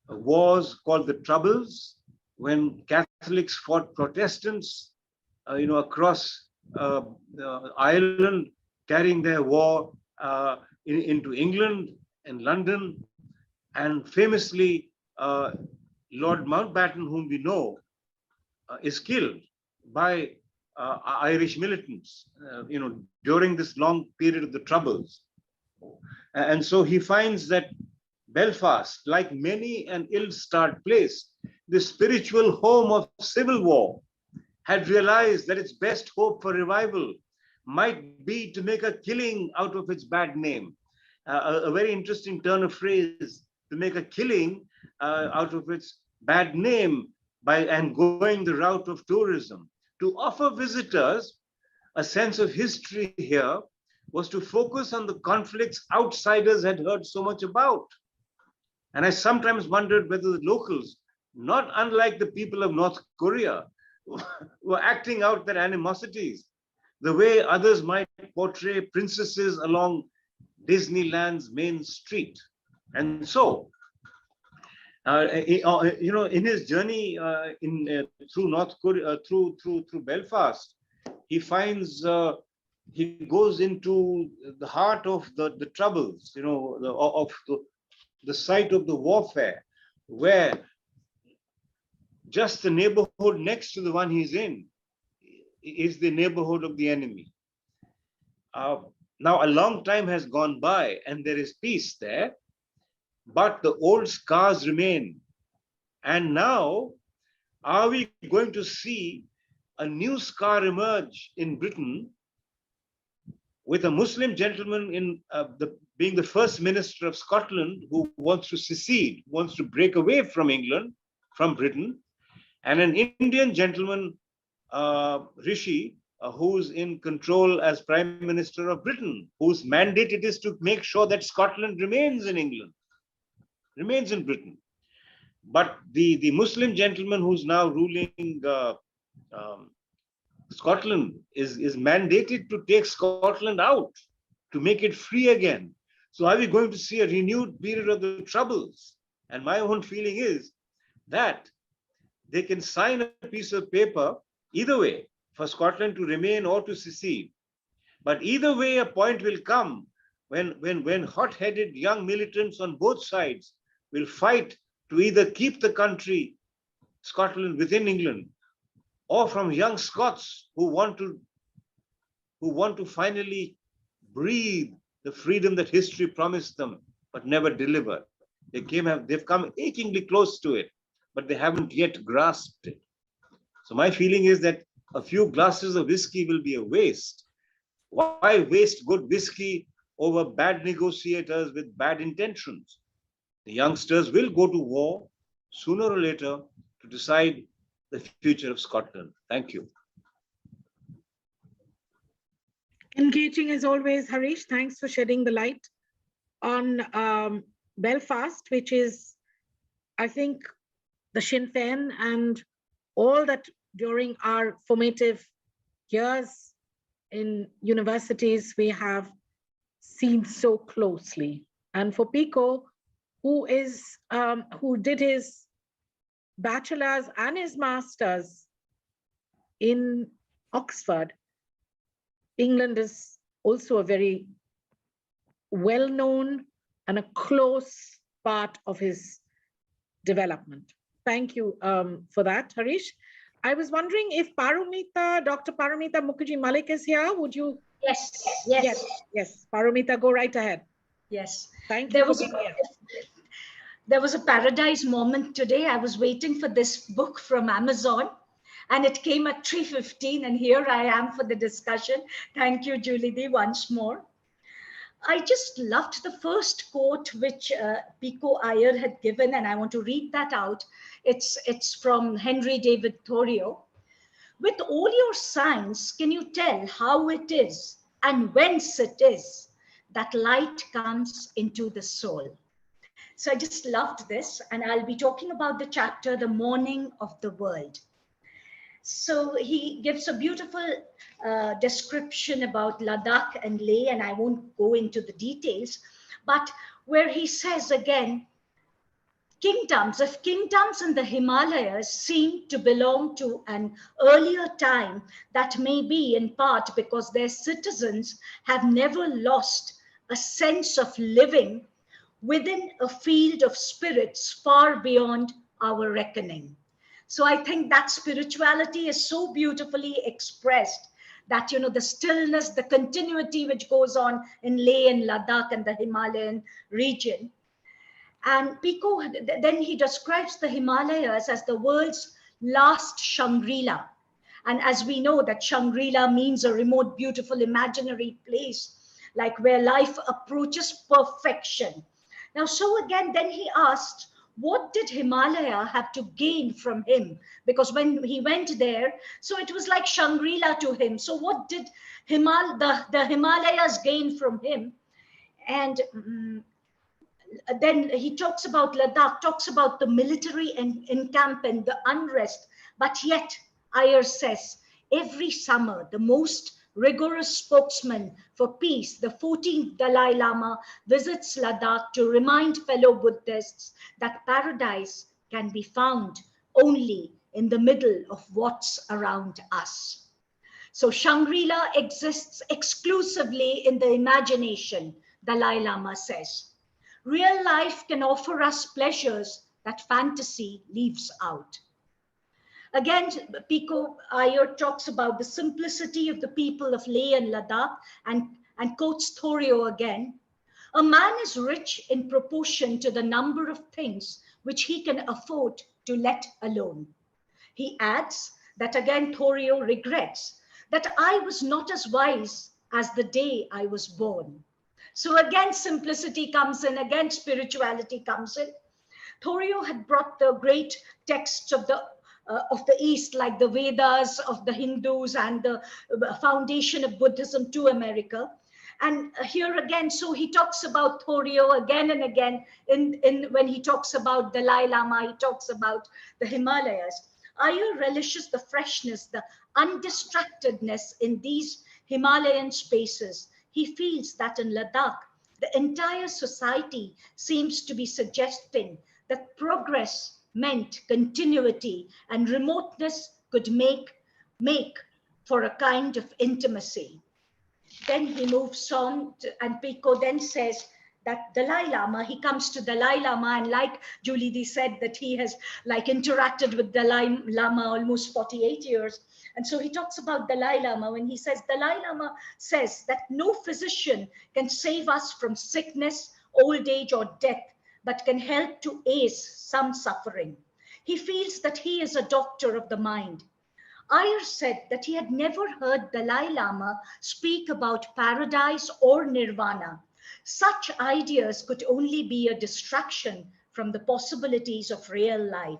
wars called the Troubles, when Catholics fought Protestants, across Ireland, carrying their war into England and London. And famously, Lord Mountbatten, whom we know, is killed by Irish militants, during this long period of the Troubles. And so he finds that Belfast, like many an ill-starred place, the spiritual home of civil war, had realized that its best hope for revival might be to make a killing out of its bad name. A very interesting turn of phrase, to make a killing out of its bad name and going the route of tourism. To offer visitors a sense of history here was to focus on the conflicts outsiders had heard so much about. And I sometimes wondered whether the locals, not unlike the people of North Korea, were acting out their animosities the way others might portray princesses along Disneyland's main street. And so, in his journey through North Korea, through Belfast, he finds he goes into the heart of the Troubles, of the site of the warfare, where just the neighborhood next to the one he's in is the neighborhood of the enemy. Now, a long time has gone by and there is peace there, but the old scars remain. And now, are we going to see a new scar emerge in Britain with a Muslim gentleman being the first minister of Scotland who wants to secede, wants to break away from England, from Britain, and an Indian gentleman, Rishi, who's in control as Prime Minister of Britain, whose mandate it is to make sure that Scotland remains in England, remains in Britain. But the Muslim gentleman who's now ruling Scotland is mandated to take Scotland out, to make it free again. So are we going to see a renewed period of the Troubles? And my own feeling is that they can sign a piece of paper either way, for Scotland to remain or to secede. But either way, a point will come when hot-headed young militants on both sides will fight to either keep the country, Scotland, within England, or from young Scots who want to finally breathe the freedom that history promised them, but never delivered. They've come achingly close to it, but they haven't yet grasped it. So my feeling is that a few glasses of whiskey will be a waste. Why waste good whiskey over bad negotiators with bad intentions. The youngsters will go to war sooner or later to decide the future of Scotland. Thank you. Engaging as always, Harish. Thanks for shedding the light on Belfast, which is, I think, the Sinn Féin and all that during our formative years in universities we have seen so closely. And for Pico, who did his bachelor's and his master's in Oxford, England is also a very well-known and a close part of his development. Thank you for that, Harish. I was wondering if Dr. Paramita Mukherjee Malik is here. Would you? Yes. Yes. Paramita, go right ahead. Yes. Thank you. There was a paradise moment today. I was waiting for this book from Amazon, and it came at 3:15, and here I am for the discussion. Thank you, Julie, once more. I just loved the first quote which Pico Iyer had given, and I want to read that out. It's from Henry David Thoreau. With all your science, can you tell how it is and whence it is that light comes into the soul? So I just loved this, and I'll be talking about the chapter, The Morning of the World. So he gives a beautiful description about Ladakh and Leh, and I won't go into the details, but where he says again, if kingdoms in the Himalayas seem to belong to an earlier time, that may be in part because their citizens have never lost a sense of living within a field of spirits far beyond our reckoning. So I think that spirituality is so beautifully expressed that, the stillness, the continuity which goes on in Leh and Ladakh and the Himalayan region. And Pico, then he describes the Himalayas as the world's last Shangri-La. And as we know that Shangri-La means a remote, beautiful, imaginary place, like where life approaches perfection. Now, so again, then he asked, what did Himalaya have to gain from him? Because when he went there, so it was like Shangri-La to him. So what did the Himalayas gain from him? And then he talks about Ladakh, talks about the military encampment, the unrest. But yet, Iyer says, every summer, the most rigorous spokesman for peace, the 14th Dalai Lama, visits Ladakh to remind fellow Buddhists that paradise can be found only in the middle of what's around us. So Shangri-La exists exclusively in the imagination, Dalai Lama says. Real life can offer us pleasures that fantasy leaves out. Again, Pico Iyer talks about the simplicity of the people of Leh and Ladakh and quotes Thoreau again. A man is rich in proportion to the number of things which he can afford to let alone. He adds that again, Thoreau regrets that I was not as wise as the day I was born. So again, simplicity comes in, again, spirituality comes in. Thoreau had brought the great texts of the East, like the Vedas of the Hindus and the foundation of Buddhism to America. And here again, so he talks about Thoreau again and again. When he talks about Dalai Lama, he talks about the Himalayas. Iyer relishes the freshness, the undistractedness in these Himalayan spaces. He feels that in Ladakh, the entire society seems to be suggesting that progress meant continuity and remoteness could make for a kind of intimacy. Then he moves on and Pico then says that Dalai Lama, he comes to Dalai Lama, and like Julie said, that he has interacted with Dalai Lama almost 48 years. And so he talks about Dalai Lama when he says, Dalai Lama says that no physician can save us from sickness, old age, or death, but can help to ease some suffering. He feels that he is a doctor of the mind. Iyer said that he had never heard Dalai Lama speak about paradise or nirvana, Such ideas could only be a distraction from the possibilities of real life.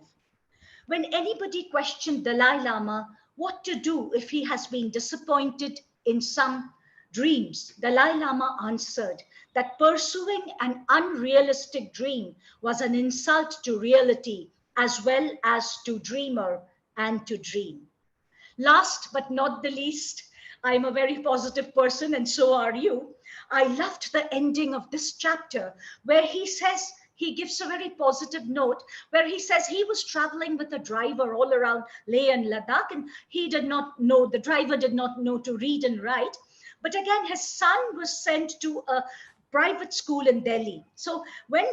When anybody questioned Dalai Lama what to do if he has been disappointed in some dreams, Dalai Lama answered that pursuing an unrealistic dream was an insult to reality as well as to dreamer and to dream. Last but not the least, I'm a very positive person, and so are you. I loved the ending of this chapter where he gives a very positive note where he says he was traveling with a driver all around Leh and Ladakh, and the driver did not know to read and write. But again, his son was sent to a private school in Delhi. So when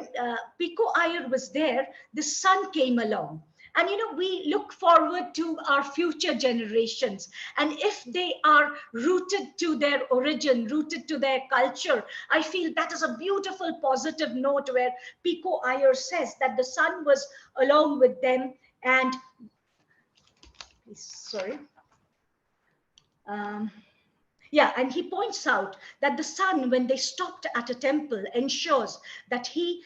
Pico Iyer was there, the son came along. And we look forward to our future generations. And if they are rooted to their origin, rooted to their culture, I feel that is a beautiful positive note where Pico Iyer says that the son was along with them. And sorry. And he points out that the son, when they stopped at a temple, ensures that he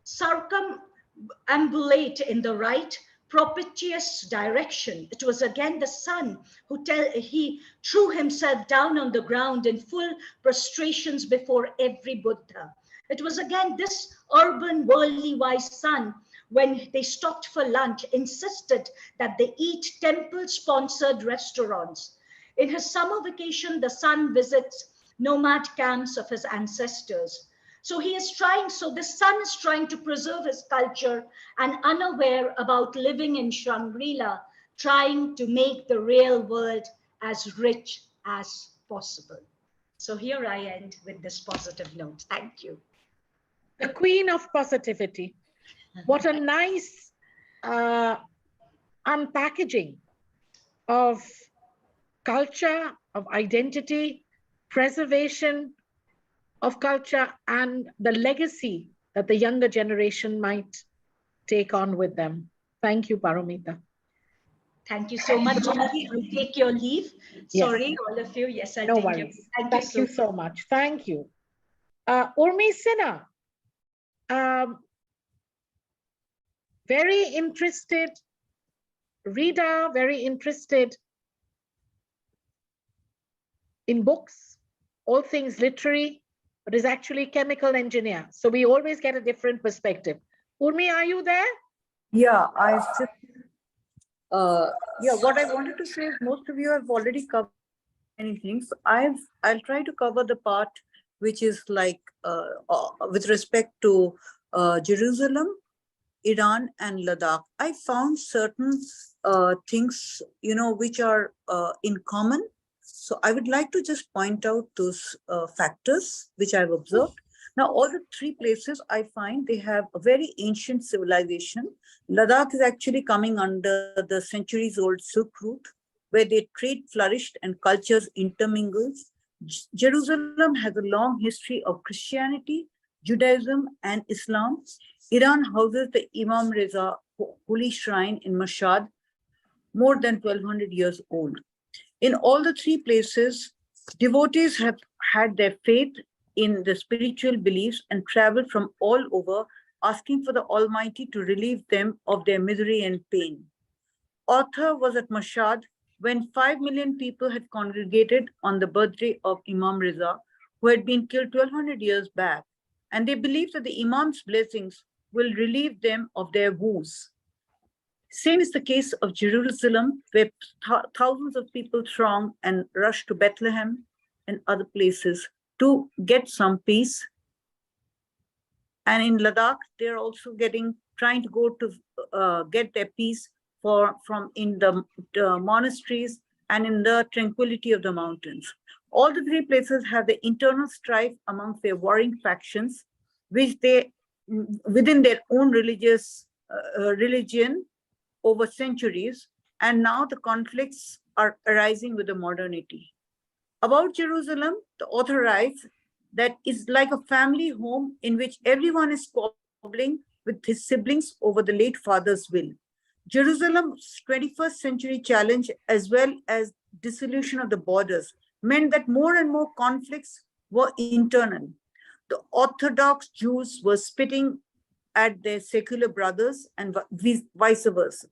circumambulate in the right propitious direction. It was again the son who he threw himself down on the ground in full prostrations before every Buddha. It was again this urban, worldly wise son, when they stopped for lunch, insisted that they eat temple-sponsored restaurants. In his summer vacation, the son visits nomad camps of his ancestors. So the son is trying to preserve his culture and unaware about living in Shangri-La, trying to make the real world as rich as possible. So here I end with this positive note. Thank you. The queen of positivity. What a nice unpackaging of culture, of identity, preservation of culture, and the legacy that the younger generation might take on with them. Thank you, Paramita. Thank you so much, Julie. I'll take your leave. Sorry, yes. All of you. Yes, I'll take your leave. Thank you so much. Thank you. Urmi Sinha, very interested reader, very interested in books, all things literary, but is actually chemical engineer. So we always get a different perspective. Urmi, are you there? Yeah, what I wanted to say is most of you have already covered many things. I'll try to cover the part which is like with respect to Jerusalem, Iran, and Ladakh. I found certain things, which are in common. So I would like to just point out those factors which I've observed. Now, all the three places I find they have a very ancient civilization. Ladakh is actually coming under the centuries-old Silk Route, where their trade flourished and cultures intermingled. Jerusalem has a long history of Christianity, Judaism, and Islam. Iran houses the Imam Reza holy shrine in Mashhad, more than 1200 years old. In all the three places, devotees have had their faith in the spiritual beliefs and traveled from all over, asking for the Almighty to relieve them of their misery and pain. Author was at Mashhad when 5 million people had congregated on the birthday of Imam Reza, who had been killed 1200 years back, and they believed that the Imam's blessings will relieve them of their woes. Same is the case of Jerusalem, where thousands of people throng and rush to Bethlehem and other places to get some peace. And in Ladakh, they're also trying to go to get their peace from in the monasteries and in the tranquility of the mountains. All the three places have the internal strife amongst their warring factions, which they, within their own religion over centuries, and now the conflicts are arising with the modernity. About Jerusalem, the author writes that it's like a family home in which everyone is squabbling with his siblings over the late father's will. Jerusalem's 21st century challenge, as well as dissolution of the borders, meant that more and more conflicts were internal. the Orthodox Jews were spitting at their secular brothers and vice versa.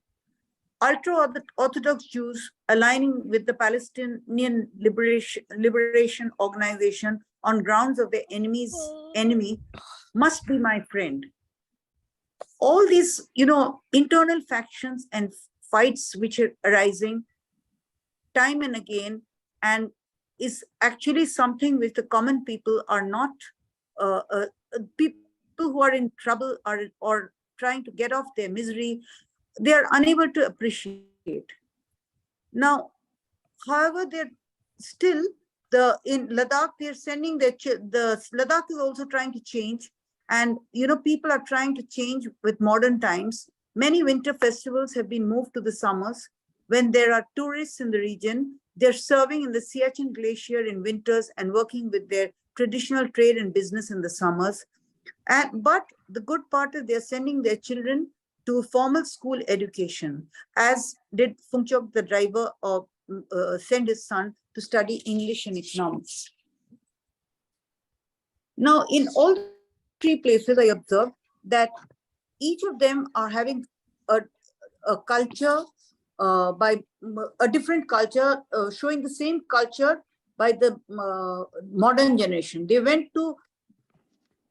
Ultra-Orthodox Jews aligning with the Palestinian Liberation Organization on grounds of their enemy must be my friend. All these, internal factions and fights which are arising time and again, and is actually something which the common people are not, people who are in trouble or trying to get off their misery, they are unable to appreciate. Now, however, they're still, in Ladakh, they're sending the Ladakh is also trying to change. And, people are trying to change with modern times. Many winter festivals have been moved to the summers. When there are tourists in the region, they're serving in the Siachen Glacier in winters and working with their traditional trade and business in the summers. But the good part is they're sending their children to formal school education, as did Phungchok, the driver, send his son to study English and economics. Now, in all three places, I observed that each of them are having a culture, by a different culture, showing the same culture by the modern generation.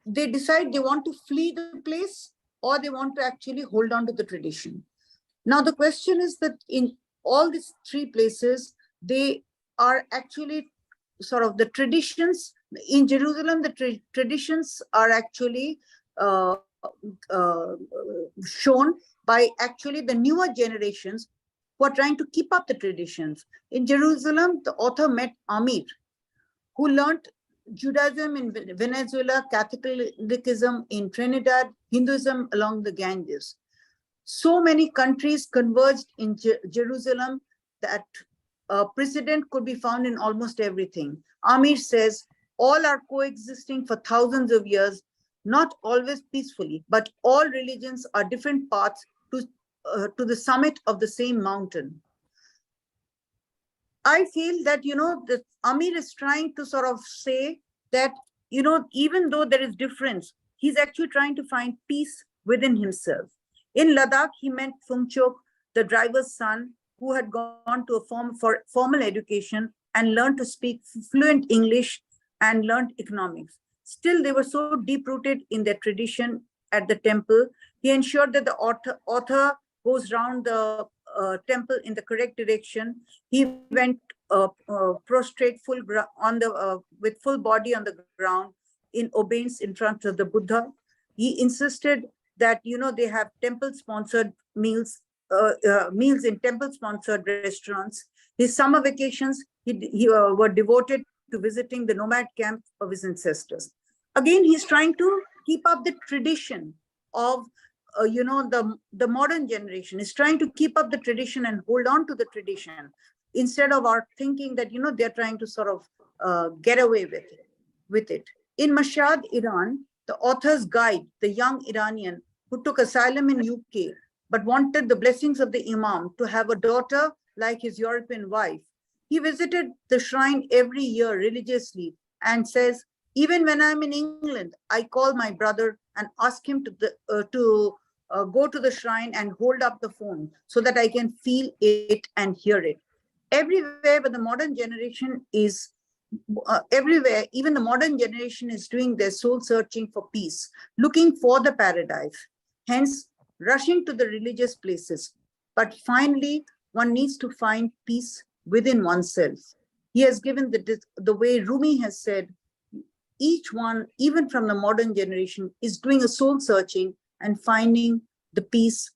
They decide they want to flee the place or they want to actually hold on to the tradition. Now, the question is that in all these three places, they are actually sort of the traditions. In Jerusalem, the traditions are actually shown by actually the newer generations who are trying to keep up the traditions. In Jerusalem, the author met Amir, who learned Judaism in Venezuela, Catholicism in Trinidad, Hinduism along the Ganges. So many countries converged in Jerusalem that a precedent could be found in almost everything. Amir says, all are coexisting for thousands of years, not always peacefully, but all religions are different paths to the summit of the same mountain. I feel that, that Amir is trying to sort of say that, even though there is difference, he's actually trying to find peace within himself. In Ladakh, he met Phungchok, the driver's son, who had gone to a formal education and learned to speak fluent English and learned economics. Still, they were so deep-rooted in their tradition at the temple. He ensured that the author goes round the temple in the correct direction. He went prostrate with full body on the ground in obeisance in front of the Buddha. He insisted that they have temple-sponsored meals in temple-sponsored restaurants. His summer vacations were devoted to visiting the nomad camp of his ancestors. Again, he's trying to keep up the tradition of the modern generation. Is trying to keep up the tradition and hold on to the tradition instead of our thinking that they're trying to sort of get away with it. In Mashhad, Iran, the author's guide, the young Iranian who took asylum in UK but wanted the blessings of the Imam to have a daughter like his European wife, he visited the shrine every year religiously and says, even when I'm in England, I call my brother and ask him to go to the shrine and hold up the phone so that I can feel it and hear it. Everywhere, but the modern generation is everywhere, even the modern generation is doing their soul searching for peace, looking for the paradise, hence rushing to the religious places. But finally, one needs to find peace within oneself. He has given the way Rumi has said, each one, even from the modern generation, is doing a soul searching and finding the peace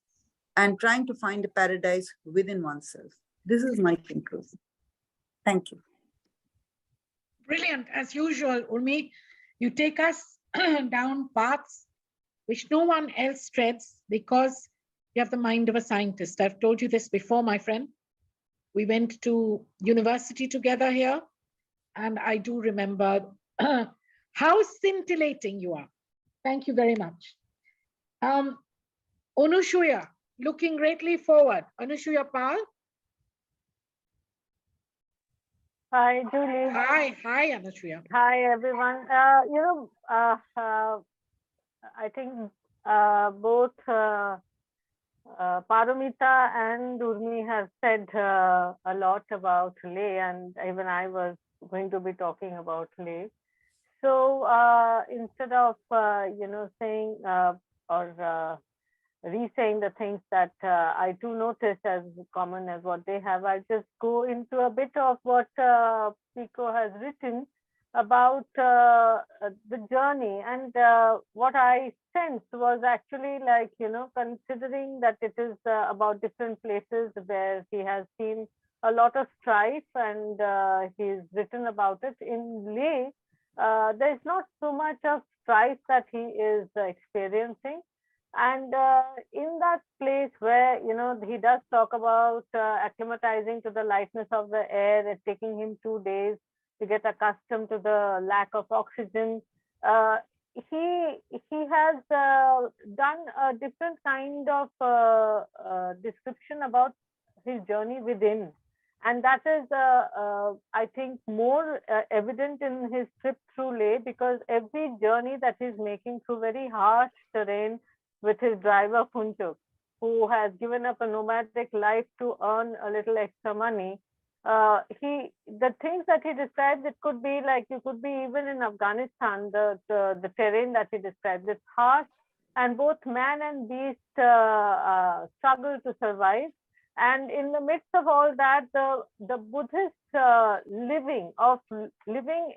and trying to find the paradise within oneself. This is my conclusion. Thank you. Brilliant, as usual, Urmi. You take us down paths which no one else treads because you have the mind of a scientist. I've told you this before, my friend. We went to university together here, and I do remember how scintillating you are. Thank you very much. Anushuya, looking greatly forward. Anushuya Pal. Hi, Julie. Hi, Anushree. Hi, everyone. I think both Paramita and Urmi have said a lot about Leh, and even I was going to be talking about Leh. So instead of saying or re-saying the things that I do notice as common as what they have, I'll just go into a bit of what Pico has written about the journey. And what I sensed was actually like, considering that it is about different places where he has seen a lot of strife and he's written about it. In Leh, there's not so much of strife that he is experiencing. And in that place where, he does talk about acclimatizing to the lightness of the air, it's taking him 2 days to get accustomed to the lack of oxygen. He has done a different kind of description about his journey within. And that is, I think, more evident in his trip through Leh, because every journey that he's making through very harsh terrain with his driver Funchuk, who has given up a nomadic life to earn a little extra money. The things that he describes, it could be like, you could be even in Afghanistan, the terrain that he describes, it's harsh, and both man and beast struggle to survive. And in the midst of all that, the Buddhist living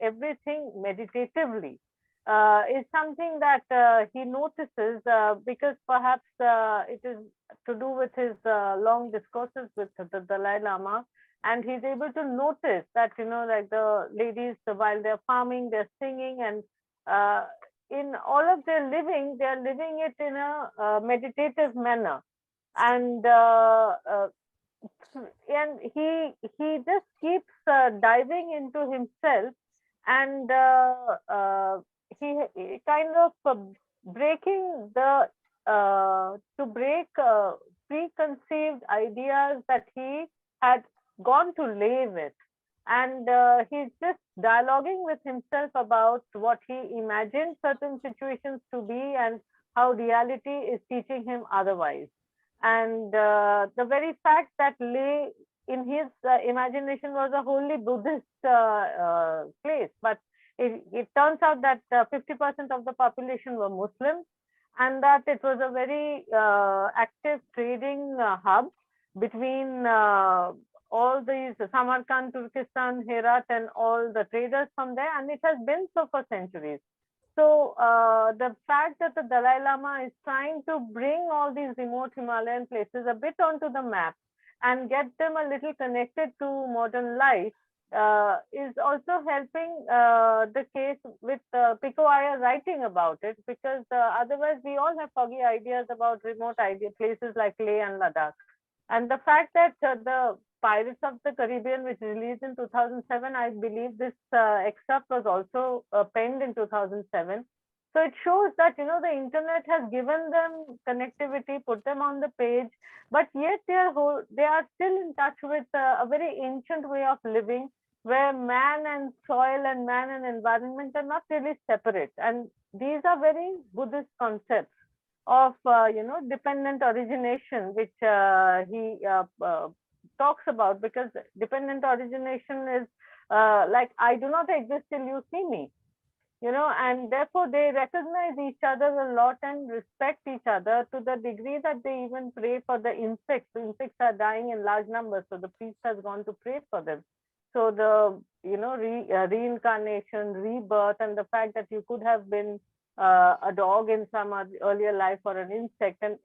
everything meditatively is something that he notices, because perhaps it is to do with his long discourses with the Dalai Lama. And he's able to notice that, like the ladies, while they're farming, they're singing, and in all of their living, they're living it in a meditative manner. And he just keeps diving into himself, and he kind of breaking the to break preconceived ideas that he had gone to Leh with. And he's just dialoguing with himself about what he imagined certain situations to be and how reality is teaching him otherwise. And the very fact that Leh, in his imagination, was a wholly Buddhist place, but it turns out that 50% of the population were Muslims, and that it was a very active trading hub between all these Samarkand, Turkestan, Herat, and all the traders from there, and it has been so for centuries. So the fact that the Dalai Lama is trying to bring all these remote Himalayan places a bit onto the map and get them a little connected to modern life is also helping the case with Pico Iyer writing about it, because otherwise we all have foggy ideas about remote places like Leh and Ladakh. And the fact that the Pirates of the Caribbean, which released in 2007, I believe this excerpt was also penned in 2007. So it shows that, the internet has given them connectivity, put them on the page, but yet they are still in touch with a very ancient way of living, where man and soil and man and environment are not really separate. And these are very Buddhist concepts of, dependent origination, which he talks about, because dependent origination is like, I do not exist till you see me, and therefore they recognize each other a lot and respect each other to the degree that they even pray for the insects. The insects are dying in large numbers, so the priest has gone to pray for them. So the reincarnation, rebirth, and the fact that you could have been a dog in some earlier life or an insect, and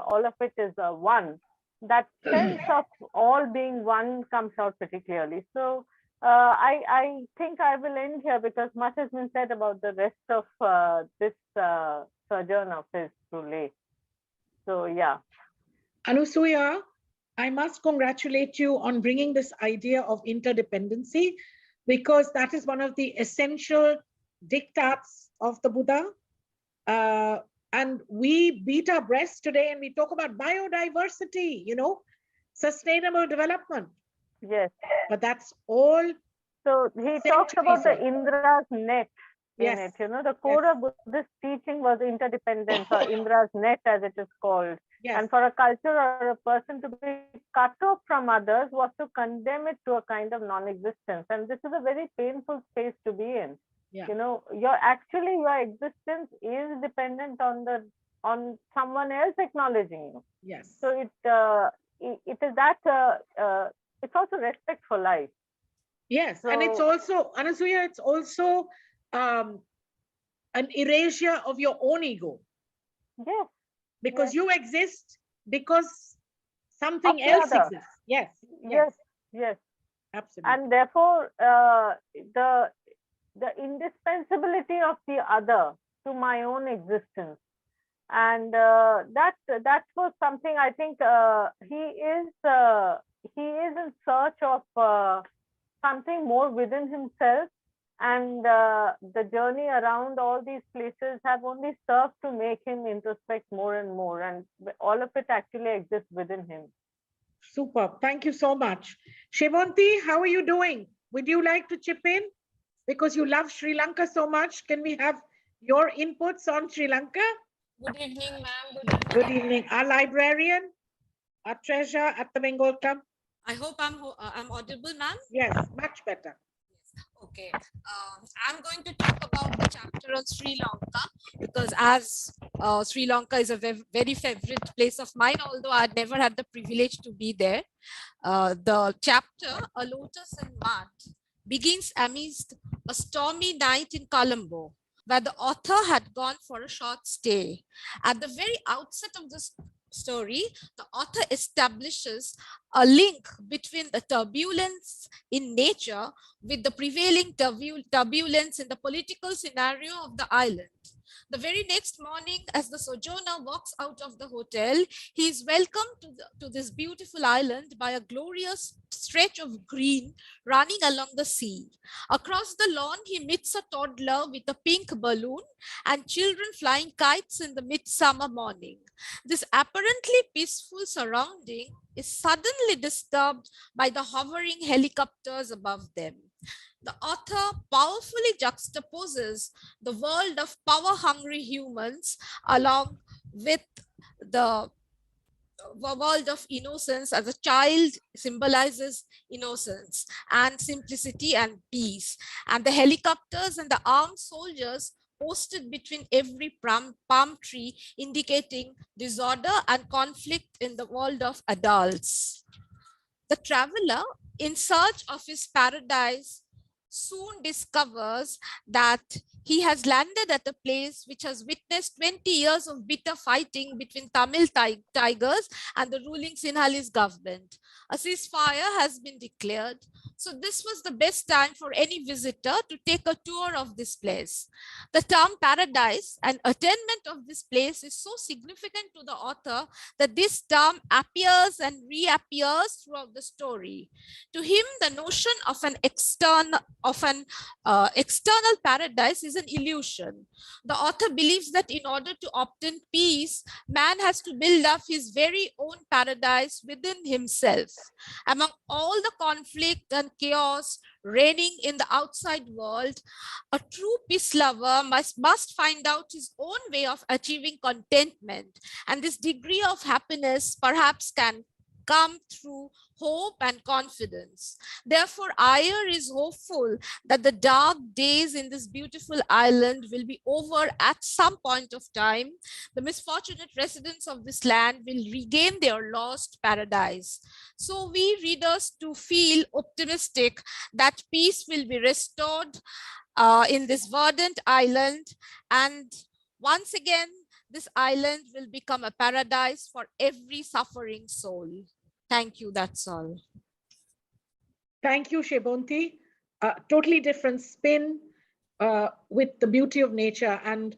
all of it is one. That sense of all being one comes out pretty clearly. So I think I will end here, because much has been said about the rest of this sojourn of his through Leh. So yeah. Anusuya, I must congratulate you on bringing this idea of interdependency, because that is one of the essential diktats of the Buddha. And we beat our breasts today and we talk about biodiversity, sustainable development. Yes. But that's all So he talks about the Indra's net in it. You know, the core of Buddhist teaching was interdependence, or Indra's net as it is called. And for a culture or a person to be cut off from others was to condemn it to a kind of non-existence. And this is a very painful space to be in. You know, your existence is dependent on someone else acknowledging you. So it is that it's also respect for life. So, and it's also, Anasuya, it's also an erasure of your own ego. Because you exist because something else exists. Yes. Absolutely. And therefore, the indispensability of the other to my own existence. And that was something I think he is in search of something more within himself, and the journey around all these places have only served to make him introspect more and more, and all of it actually exists within him. Super. Thank you so much. Shivonti, how are you doing? Would you like to chip in? Because you love Sri Lanka so much, can we have your inputs on Sri Lanka? Good evening, ma'am. Good evening. Our librarian, our treasure at the Bengal Club. I hope I'm audible, ma'am. Yes, much better. Okay. I'm going to talk about the chapter on Sri Lanka, because as Sri Lanka is a very favorite place of mine, although I never had the privilege to be there. The chapter, A Lotus in Mud, begins amidst a stormy night in Colombo, where the author had gone for a short stay. At the very outset of this story, the author establishes a link between the turbulence in nature with the prevailing turbulence in the political scenario of the island. The very next morning, as the sojourner walks out of the hotel, he is welcomed to this beautiful island by a glorious stretch of green running along the sea. Across the lawn, he meets a toddler with a pink balloon and children flying kites in the midsummer morning. This apparently peaceful surrounding is suddenly disturbed by the hovering helicopters above them. The author powerfully juxtaposes the world of power-hungry humans along with the world of innocence, as a child symbolizes innocence and simplicity and peace. And the helicopters and the armed soldiers posted between every palm tree, indicating disorder and conflict in the world of adults. The traveler, in search of his paradise, soon discovers that he has landed at a place which has witnessed 20 years of bitter fighting between Tamil tigers and the ruling Sinhalese government. A ceasefire has been declared. So this was the best time for any visitor to take a tour of this place. The term paradise and attainment of this place is so significant to the author that this term appears and reappears throughout the story. To him, the notion of an external paradise is an illusion. The author believes that in order to obtain peace, man has to build up his very own paradise within himself. Among all the conflict and chaos reigning in the outside world, a true peace lover must find out his own way of achieving contentment. And this degree of happiness perhaps can come through hope and confidence. Therefore, Iyer is hopeful that the dark days in this beautiful island will be over at some point of time. The misfortunate residents of this land will regain their lost paradise. So we readers to feel optimistic that peace will be restored in this verdant island, and once again, this island will become a paradise for every suffering soul. Thank you, that's all. Thank you, Shivonti. Totally different spin with the beauty of nature, and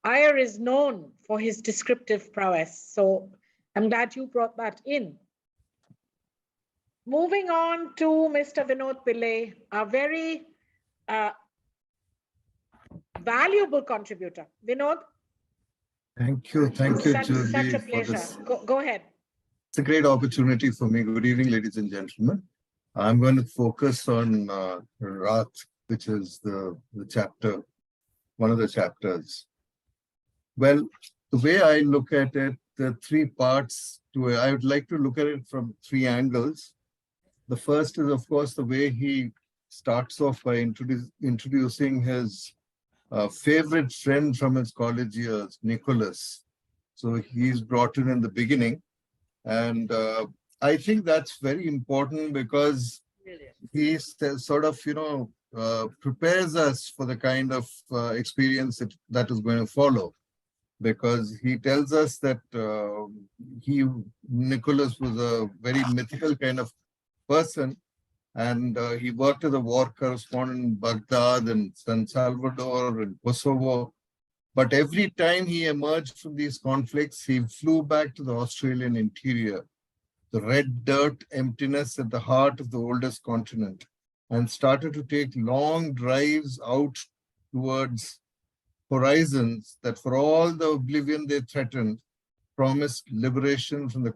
Iyer is known for his descriptive prowess. So I'm glad you brought that in. Moving on to Mr. Vinod Pillai, a very valuable contributor. Vinod? Thank you, Julie. Such a pleasure. Go ahead. It's a great opportunity for me. Good evening, ladies and gentlemen. I'm going to focus on Raat, which is the chapter, one of the chapters. Well, the way I look at it, there are three parts to it. I would like to look at it from three angles. The first is, of course, the way he starts off by introducing his favorite friend from his college years, Nicholas. So he's brought in the beginning. And I think that's very important because he sort of, prepares us for the kind of experience that is going to follow. Because he tells us that Nicholas was a very mythical kind of person, and he worked as a war correspondent in Baghdad and San Salvador and Kosovo. But every time he emerged from these conflicts, he flew back to the Australian interior, the red dirt emptiness at the heart of the oldest continent, and started to take long drives out towards horizons that, for all the oblivion they threatened, promised liberation from the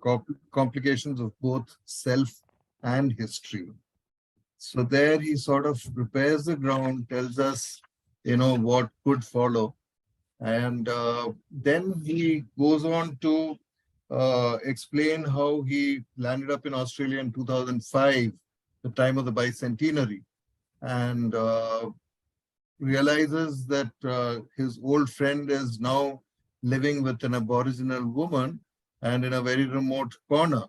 complications of both self and history. So there he sort of prepares the ground, tells us, what could follow. And then he goes on to explain how he landed up in Australia in 2005, the time of the bicentenary, and realizes that his old friend is now living with an Aboriginal woman and in a very remote corner.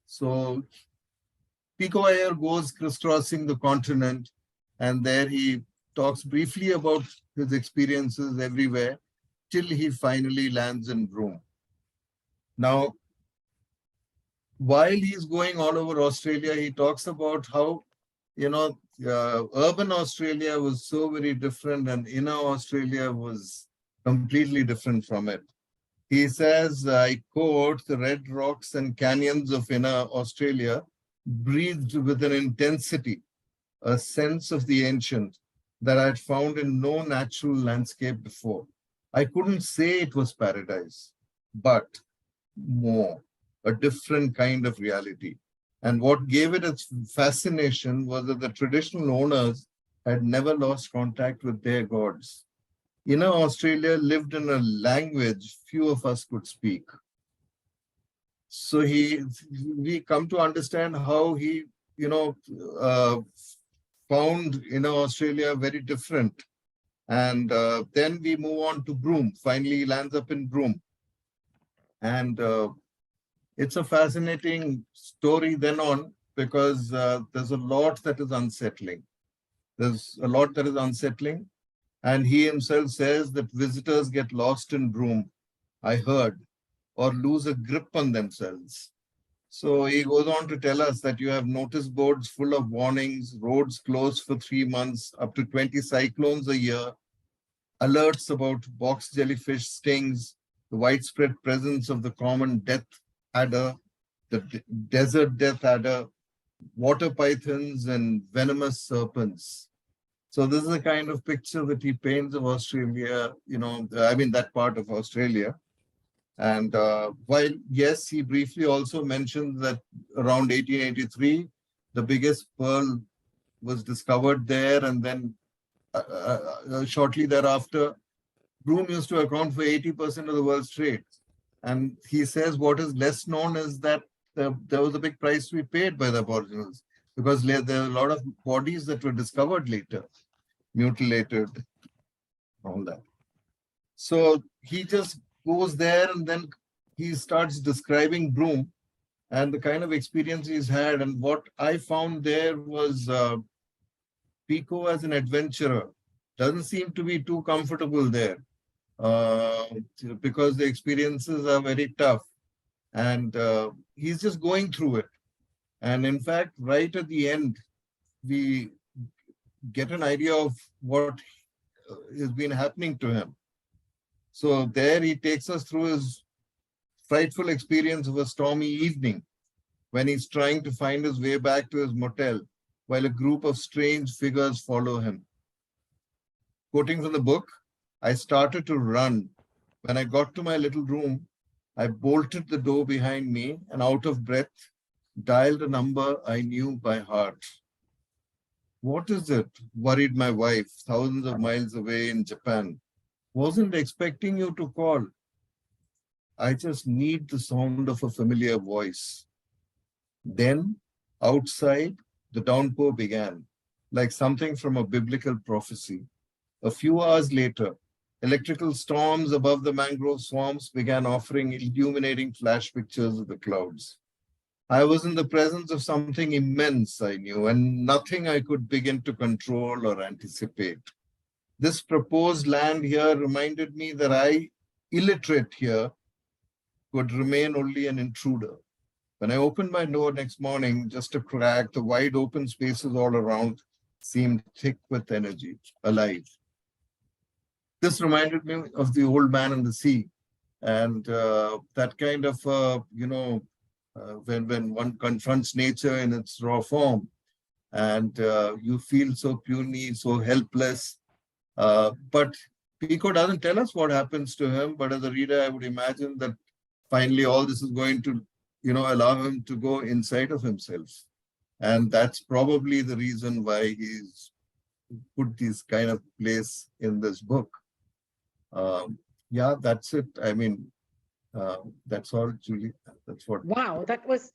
So Pico Iyer goes crisscrossing the continent, and there he talks briefly about his experiences everywhere till he finally lands in Rome. Now, while he's going all over Australia, he talks about how, urban Australia was so very different and inner Australia was completely different from it. He says, I quote, the red rocks and canyons of inner Australia breathed with an intensity, a sense of the ancient that I had found in no natural landscape before. I couldn't say it was paradise, but more, a different kind of reality. And what gave it its fascination was that the traditional owners had never lost contact with their gods. Inner Australia lived in a language few of us could speak. So we come to understand how he, found Inner Australia very different. And then we move on to Broome. Finally, he lands up in Broome. And it's a fascinating story then on, because there's a lot that is unsettling. And he himself says that visitors get lost in Broome, I heard, or lose a grip on themselves. So he goes on to tell us that you have notice boards full of warnings, roads closed for 3 months, up to 20 cyclones a year, alerts about box jellyfish stings, the widespread presence of the common death adder, the desert death adder, water pythons, and venomous serpents. So this is the kind of picture that he paints of Australia, that part of Australia. And while, yes, he briefly also mentions that around 1883, the biggest pearl was discovered there, and then shortly thereafter, Broome used to account for 80% of the world's trade. And he says what is less known is that there was a big price to be paid by the Aboriginals, because there are a lot of bodies that were discovered later, mutilated, all that. So he just goes there, and then he starts describing Broome and the kind of experience he's had. And what I found there was Pico as an adventurer doesn't seem to be too comfortable there, because the experiences are very tough, and he's just going through it. And in fact, right at the end, we get an idea of what has been happening to him. So there he takes us through his frightful experience of a stormy evening when he's trying to find his way back to his motel while a group of strange figures follow him. Quoting from the book, I started to run. When I got to my little room, I bolted the door behind me, and out of breath, dialed a number I knew by heart. What is it? Worried my wife, thousands of miles away in Japan. Wasn't expecting you to call. I just need the sound of a familiar voice. Then, outside, the downpour began, like something from a biblical prophecy. A few hours later, electrical storms above the mangrove swamps began offering illuminating flash pictures of the clouds. I was in the presence of something immense, I knew, and nothing I could begin to control or anticipate. This proposed land here reminded me that I, illiterate here, could remain only an intruder. When I opened my door next morning, just a crack, the wide open spaces all around seemed thick with energy, alive. This reminded me of the old man and the sea, and that kind of, when one confronts nature in its raw form, and you feel so puny, so helpless. But Pico doesn't tell us what happens to him, but as a reader, I would imagine that finally all this is going to, allow him to go inside of himself. And that's probably the reason why he's put this kind of place in this book. Yeah, that's it. I mean, that's all, Julie. That's what. Wow, that was,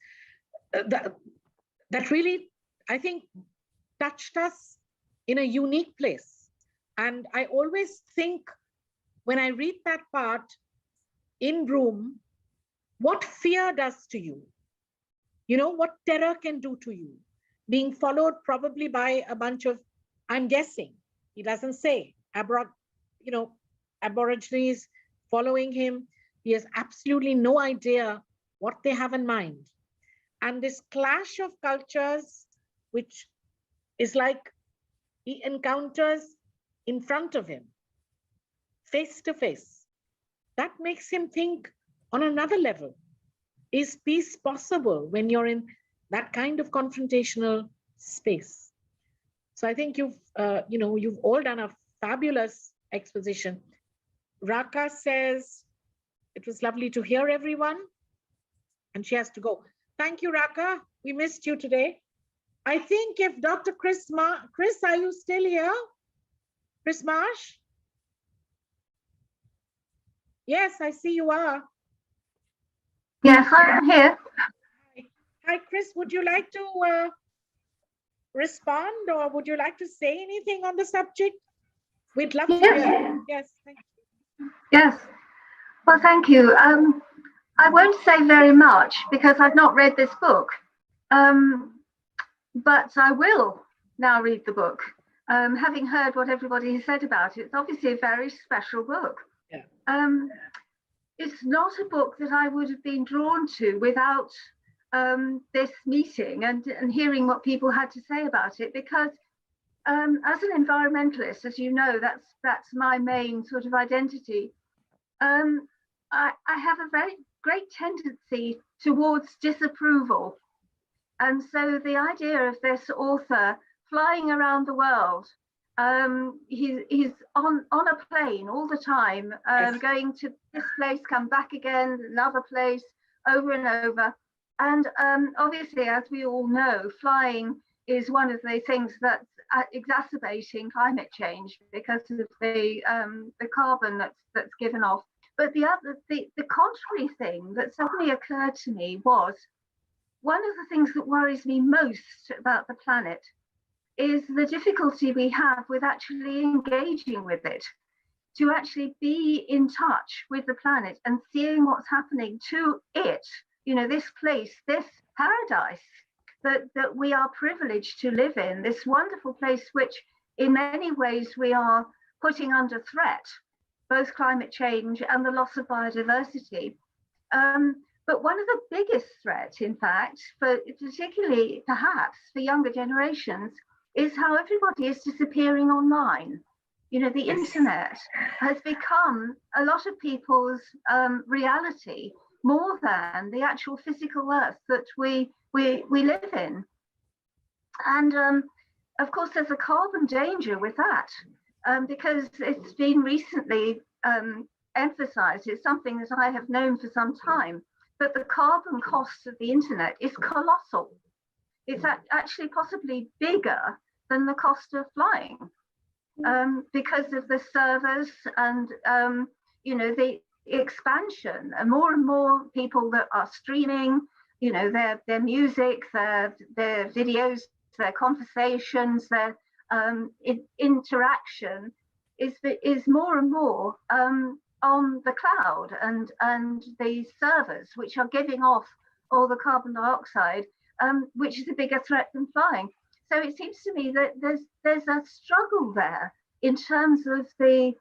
that really, I think, touched us in a unique place. And I always think when I read that part in Broom, what fear does to you, what terror can do to you, being followed probably by a bunch of, I'm guessing, he doesn't say, Aborigines following him. He has absolutely no idea what they have in mind. And this clash of cultures, which is like he encounters in front of him, face to face, that makes him think on another level. Is peace possible when you're in that kind of confrontational space? So I think you've all done a fabulous exposition. Raka says, it was lovely to hear everyone. And she has to go. Thank you, Raka. We missed you today. I think if Dr. Chris, are you still here? Chris Marsh? Yes, I see you are. Yes, I'm here. Hi, Chris. Would you like to respond, or would you like to say anything on the subject? We'd love to hear. Yes, thank you. Yes. Well, thank you. I won't say very much because I've not read this book, but I will now read the book. Having heard what everybody has said about it, it's obviously a very special book. Yeah. It's not a book that I would have been drawn to without this meeting and hearing what people had to say about it, because as an environmentalist, as you know, that's my main sort of identity. I have a very great tendency towards disapproval. And so the idea of this author flying around the world, he's on a plane all the time, going to this place, come back again, another place, over and over. And obviously, as we all know, flying is one of the things that's exacerbating climate change because of the carbon that's given off. But the contrary thing that suddenly occurred to me was, one of the things that worries me most about the planet is the difficulty we have with actually engaging with it, to actually be in touch with the planet and seeing what's happening to it, this place, this paradise that we are privileged to live in, this wonderful place which in many ways we are putting under threat, both climate change and the loss of biodiversity. But one of the biggest threats, in fact, particularly perhaps for younger generations, is how everybody is disappearing online. The internet has become a lot of people's reality, more than the actual physical earth that we live in. And of course, there's a carbon danger with that, because it's been recently emphasized. It's something that I have known for some time, but the carbon cost of the internet is colossal. It's actually possibly bigger than the cost of flying, because of the servers and the expansion, and more people that are streaming, their music, their videos, their conversations, their interaction is more and more on the cloud and the servers, which are giving off all the carbon dioxide, which is a bigger threat than flying. So it seems to me that there's a struggle there in terms of the,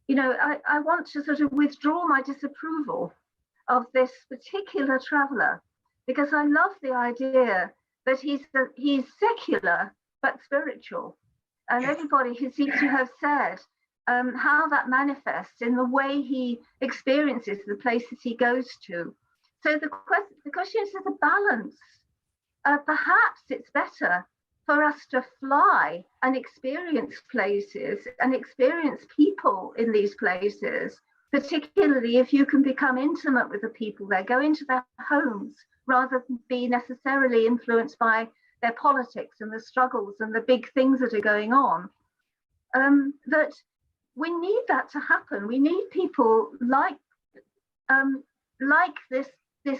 I want to sort of withdraw my disapproval of this particular traveller, because I love the idea that he's secular but spiritual, and everybody who seems to have said how that manifests in the way he experiences the places he goes to. So the question is the balance. Perhaps it's better for us to fly and experience places and experience people in these places, particularly if you can become intimate with the people there, go into their homes rather than be necessarily influenced by their politics and the struggles and the big things that are going on. That we need that to happen. We need people like this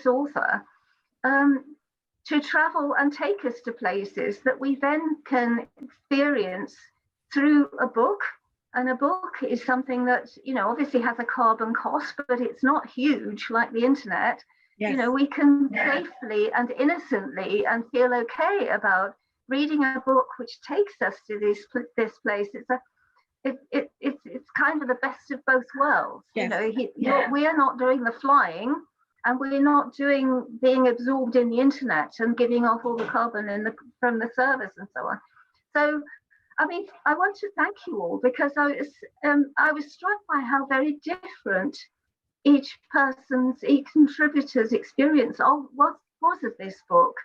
author to travel and take us to places that we then can experience through a book. And a book is something that, obviously has a carbon cost, but it's not huge like the internet. Yes. We can safely and innocently and feel okay about reading a book which takes us to this place. It's kind of the best of both worlds. Yes. We are not doing the flying, and we're not being absorbed in the internet and giving off all the carbon from the servers and so on. So, I mean, I want to thank you all, because I was struck by how very different each contributor's experience was of this book.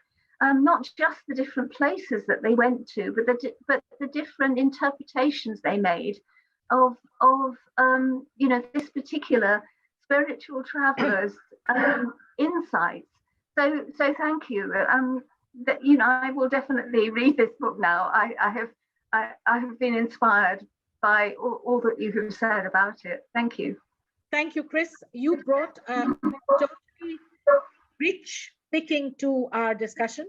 Not just the different places that they went to, but the different interpretations they made of this particular spiritual traveller's insights. So thank you. I will definitely read this book now. I have been inspired by all that you have said about it. Thank you. Thank you, Chris. You brought a totally rich picking to our discussion,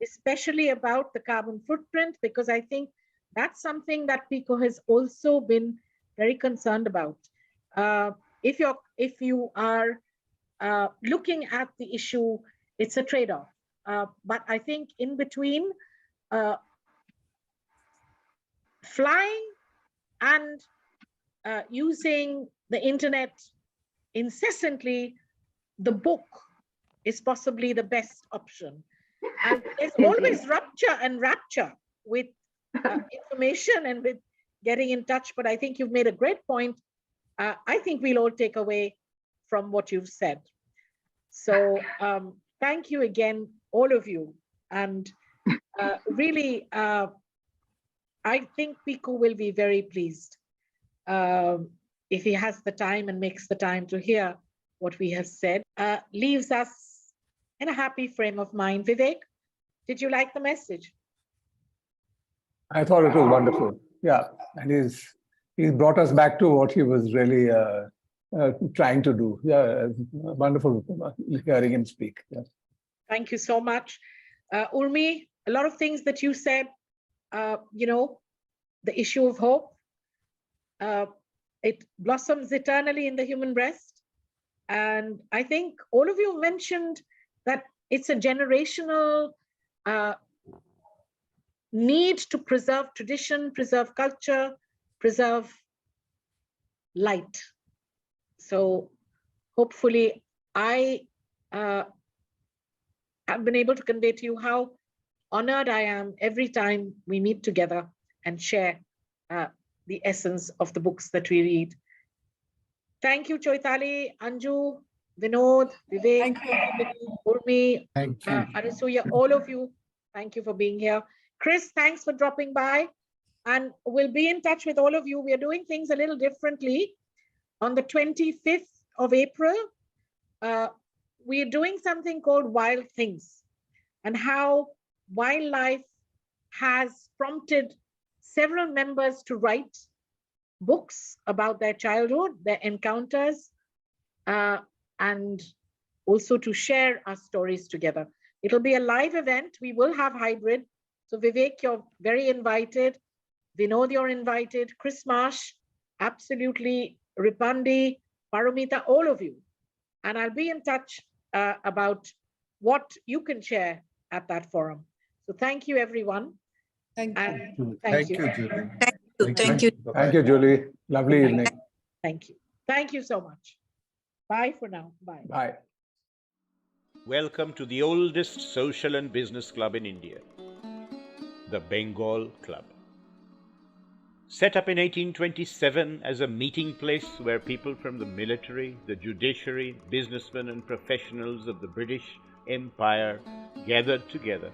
especially about the carbon footprint, because I think that's something that Pico has also been very concerned about. If you are looking at the issue, it's a trade-off. But I think in between flying and using the internet incessantly, the book is possibly the best option. And there's always rupture and rapture with information and with getting in touch. But I think you've made a great point. I think we'll all take away from what you've said. So thank you again, all of you. And really, I think Pico will be very pleased if he has the time and makes the time to hear what we have said. Leaves us in a happy frame of mind. Vivek, did you like the message? I thought it was wonderful. Yeah, and he's brought us back to what he was really trying to do. Yeah, wonderful hearing him speak. Yeah. Thank you so much. Urmi, a lot of things that you said, the issue of hope, it blossoms eternally in the human breast. And I think all of you mentioned that it's a generational need to preserve tradition, preserve culture, preserve light. So hopefully I have been able to convey to you how honored I am every time we meet together and share the essence of the books that we read. Thank you, Choitali, Anju, Vinod, Vivek, Urmi, Arisuya, all of you. Thank you for being here. Chris, thanks for dropping by. And we'll be in touch with all of you. We are doing things a little differently. On the 25th of April, we're doing something called Wild Things, and how wildlife has prompted several members to write books about their childhood, their encounters, and also to share our stories together. It'll be a live event. We will have hybrid. So Vivek, you're very invited. Vinod, you're invited. Chris Marsh, absolutely. Ripandi, Paromita, all of you. And I'll be in touch about what you can share at that forum. So thank you, everyone. Thank you. Thank you, Julie. Thank you. Thank you, Julie. Lovely evening. Thank you. Thank you so much. Bye for now. Bye. Bye. Welcome to the oldest social and business club in India, the Bengal Club. Set up in 1827 as a meeting place where people from the military, the judiciary, businessmen and professionals of the British Empire gathered together.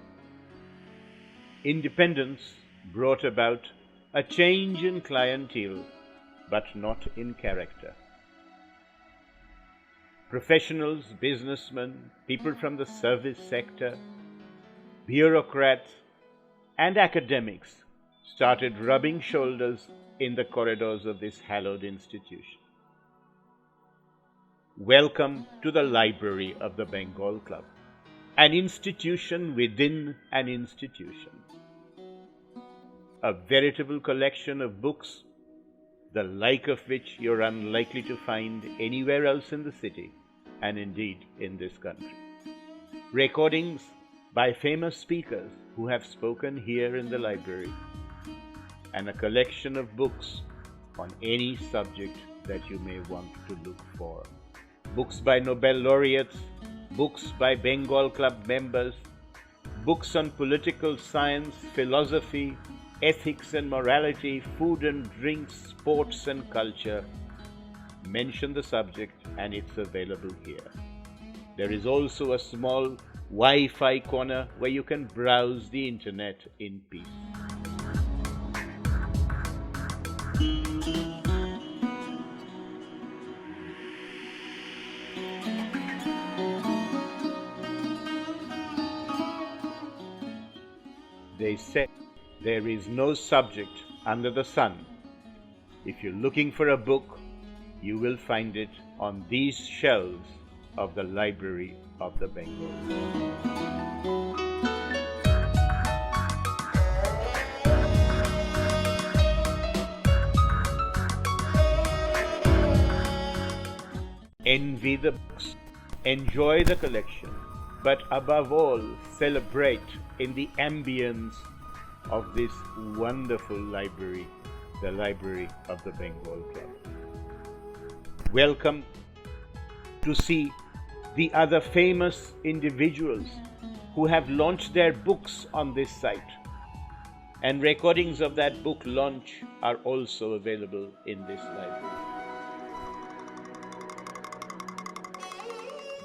Independence brought about a change in clientele, but not in character. Professionals, businessmen, people from the service sector, bureaucrats, and academics started rubbing shoulders in the corridors of this hallowed institution. Welcome to the library of the Bengal Club, an institution within an institution. A veritable collection of books, the like of which you're unlikely to find anywhere else in the city, and indeed in this country. Recordings by famous speakers who have spoken here in the library, and a collection of books on any subject that you may want to look for. Books by Nobel laureates, books by Bengal Club members, books on political science, philosophy, ethics and morality, food and drinks, sports and culture. Mention the subject and it's available here. There is also a small Wi-Fi corner where you can browse the internet in peace. They say there is no subject under the sun. If you're looking for a book, you will find it on these shelves of the Library of the Bengal. Envy the books, enjoy the collection, but above all, celebrate in the ambience of this wonderful library, the Library of the Bengal Club. Welcome to see the other famous individuals who have launched their books on this site. And recordings of that book launch are also available in this library.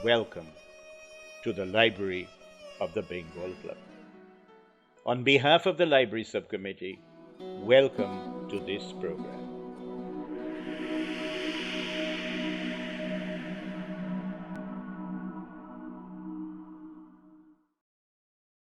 Welcome to the Library of the Bengal Club. On behalf of the Library Subcommittee, welcome to this program.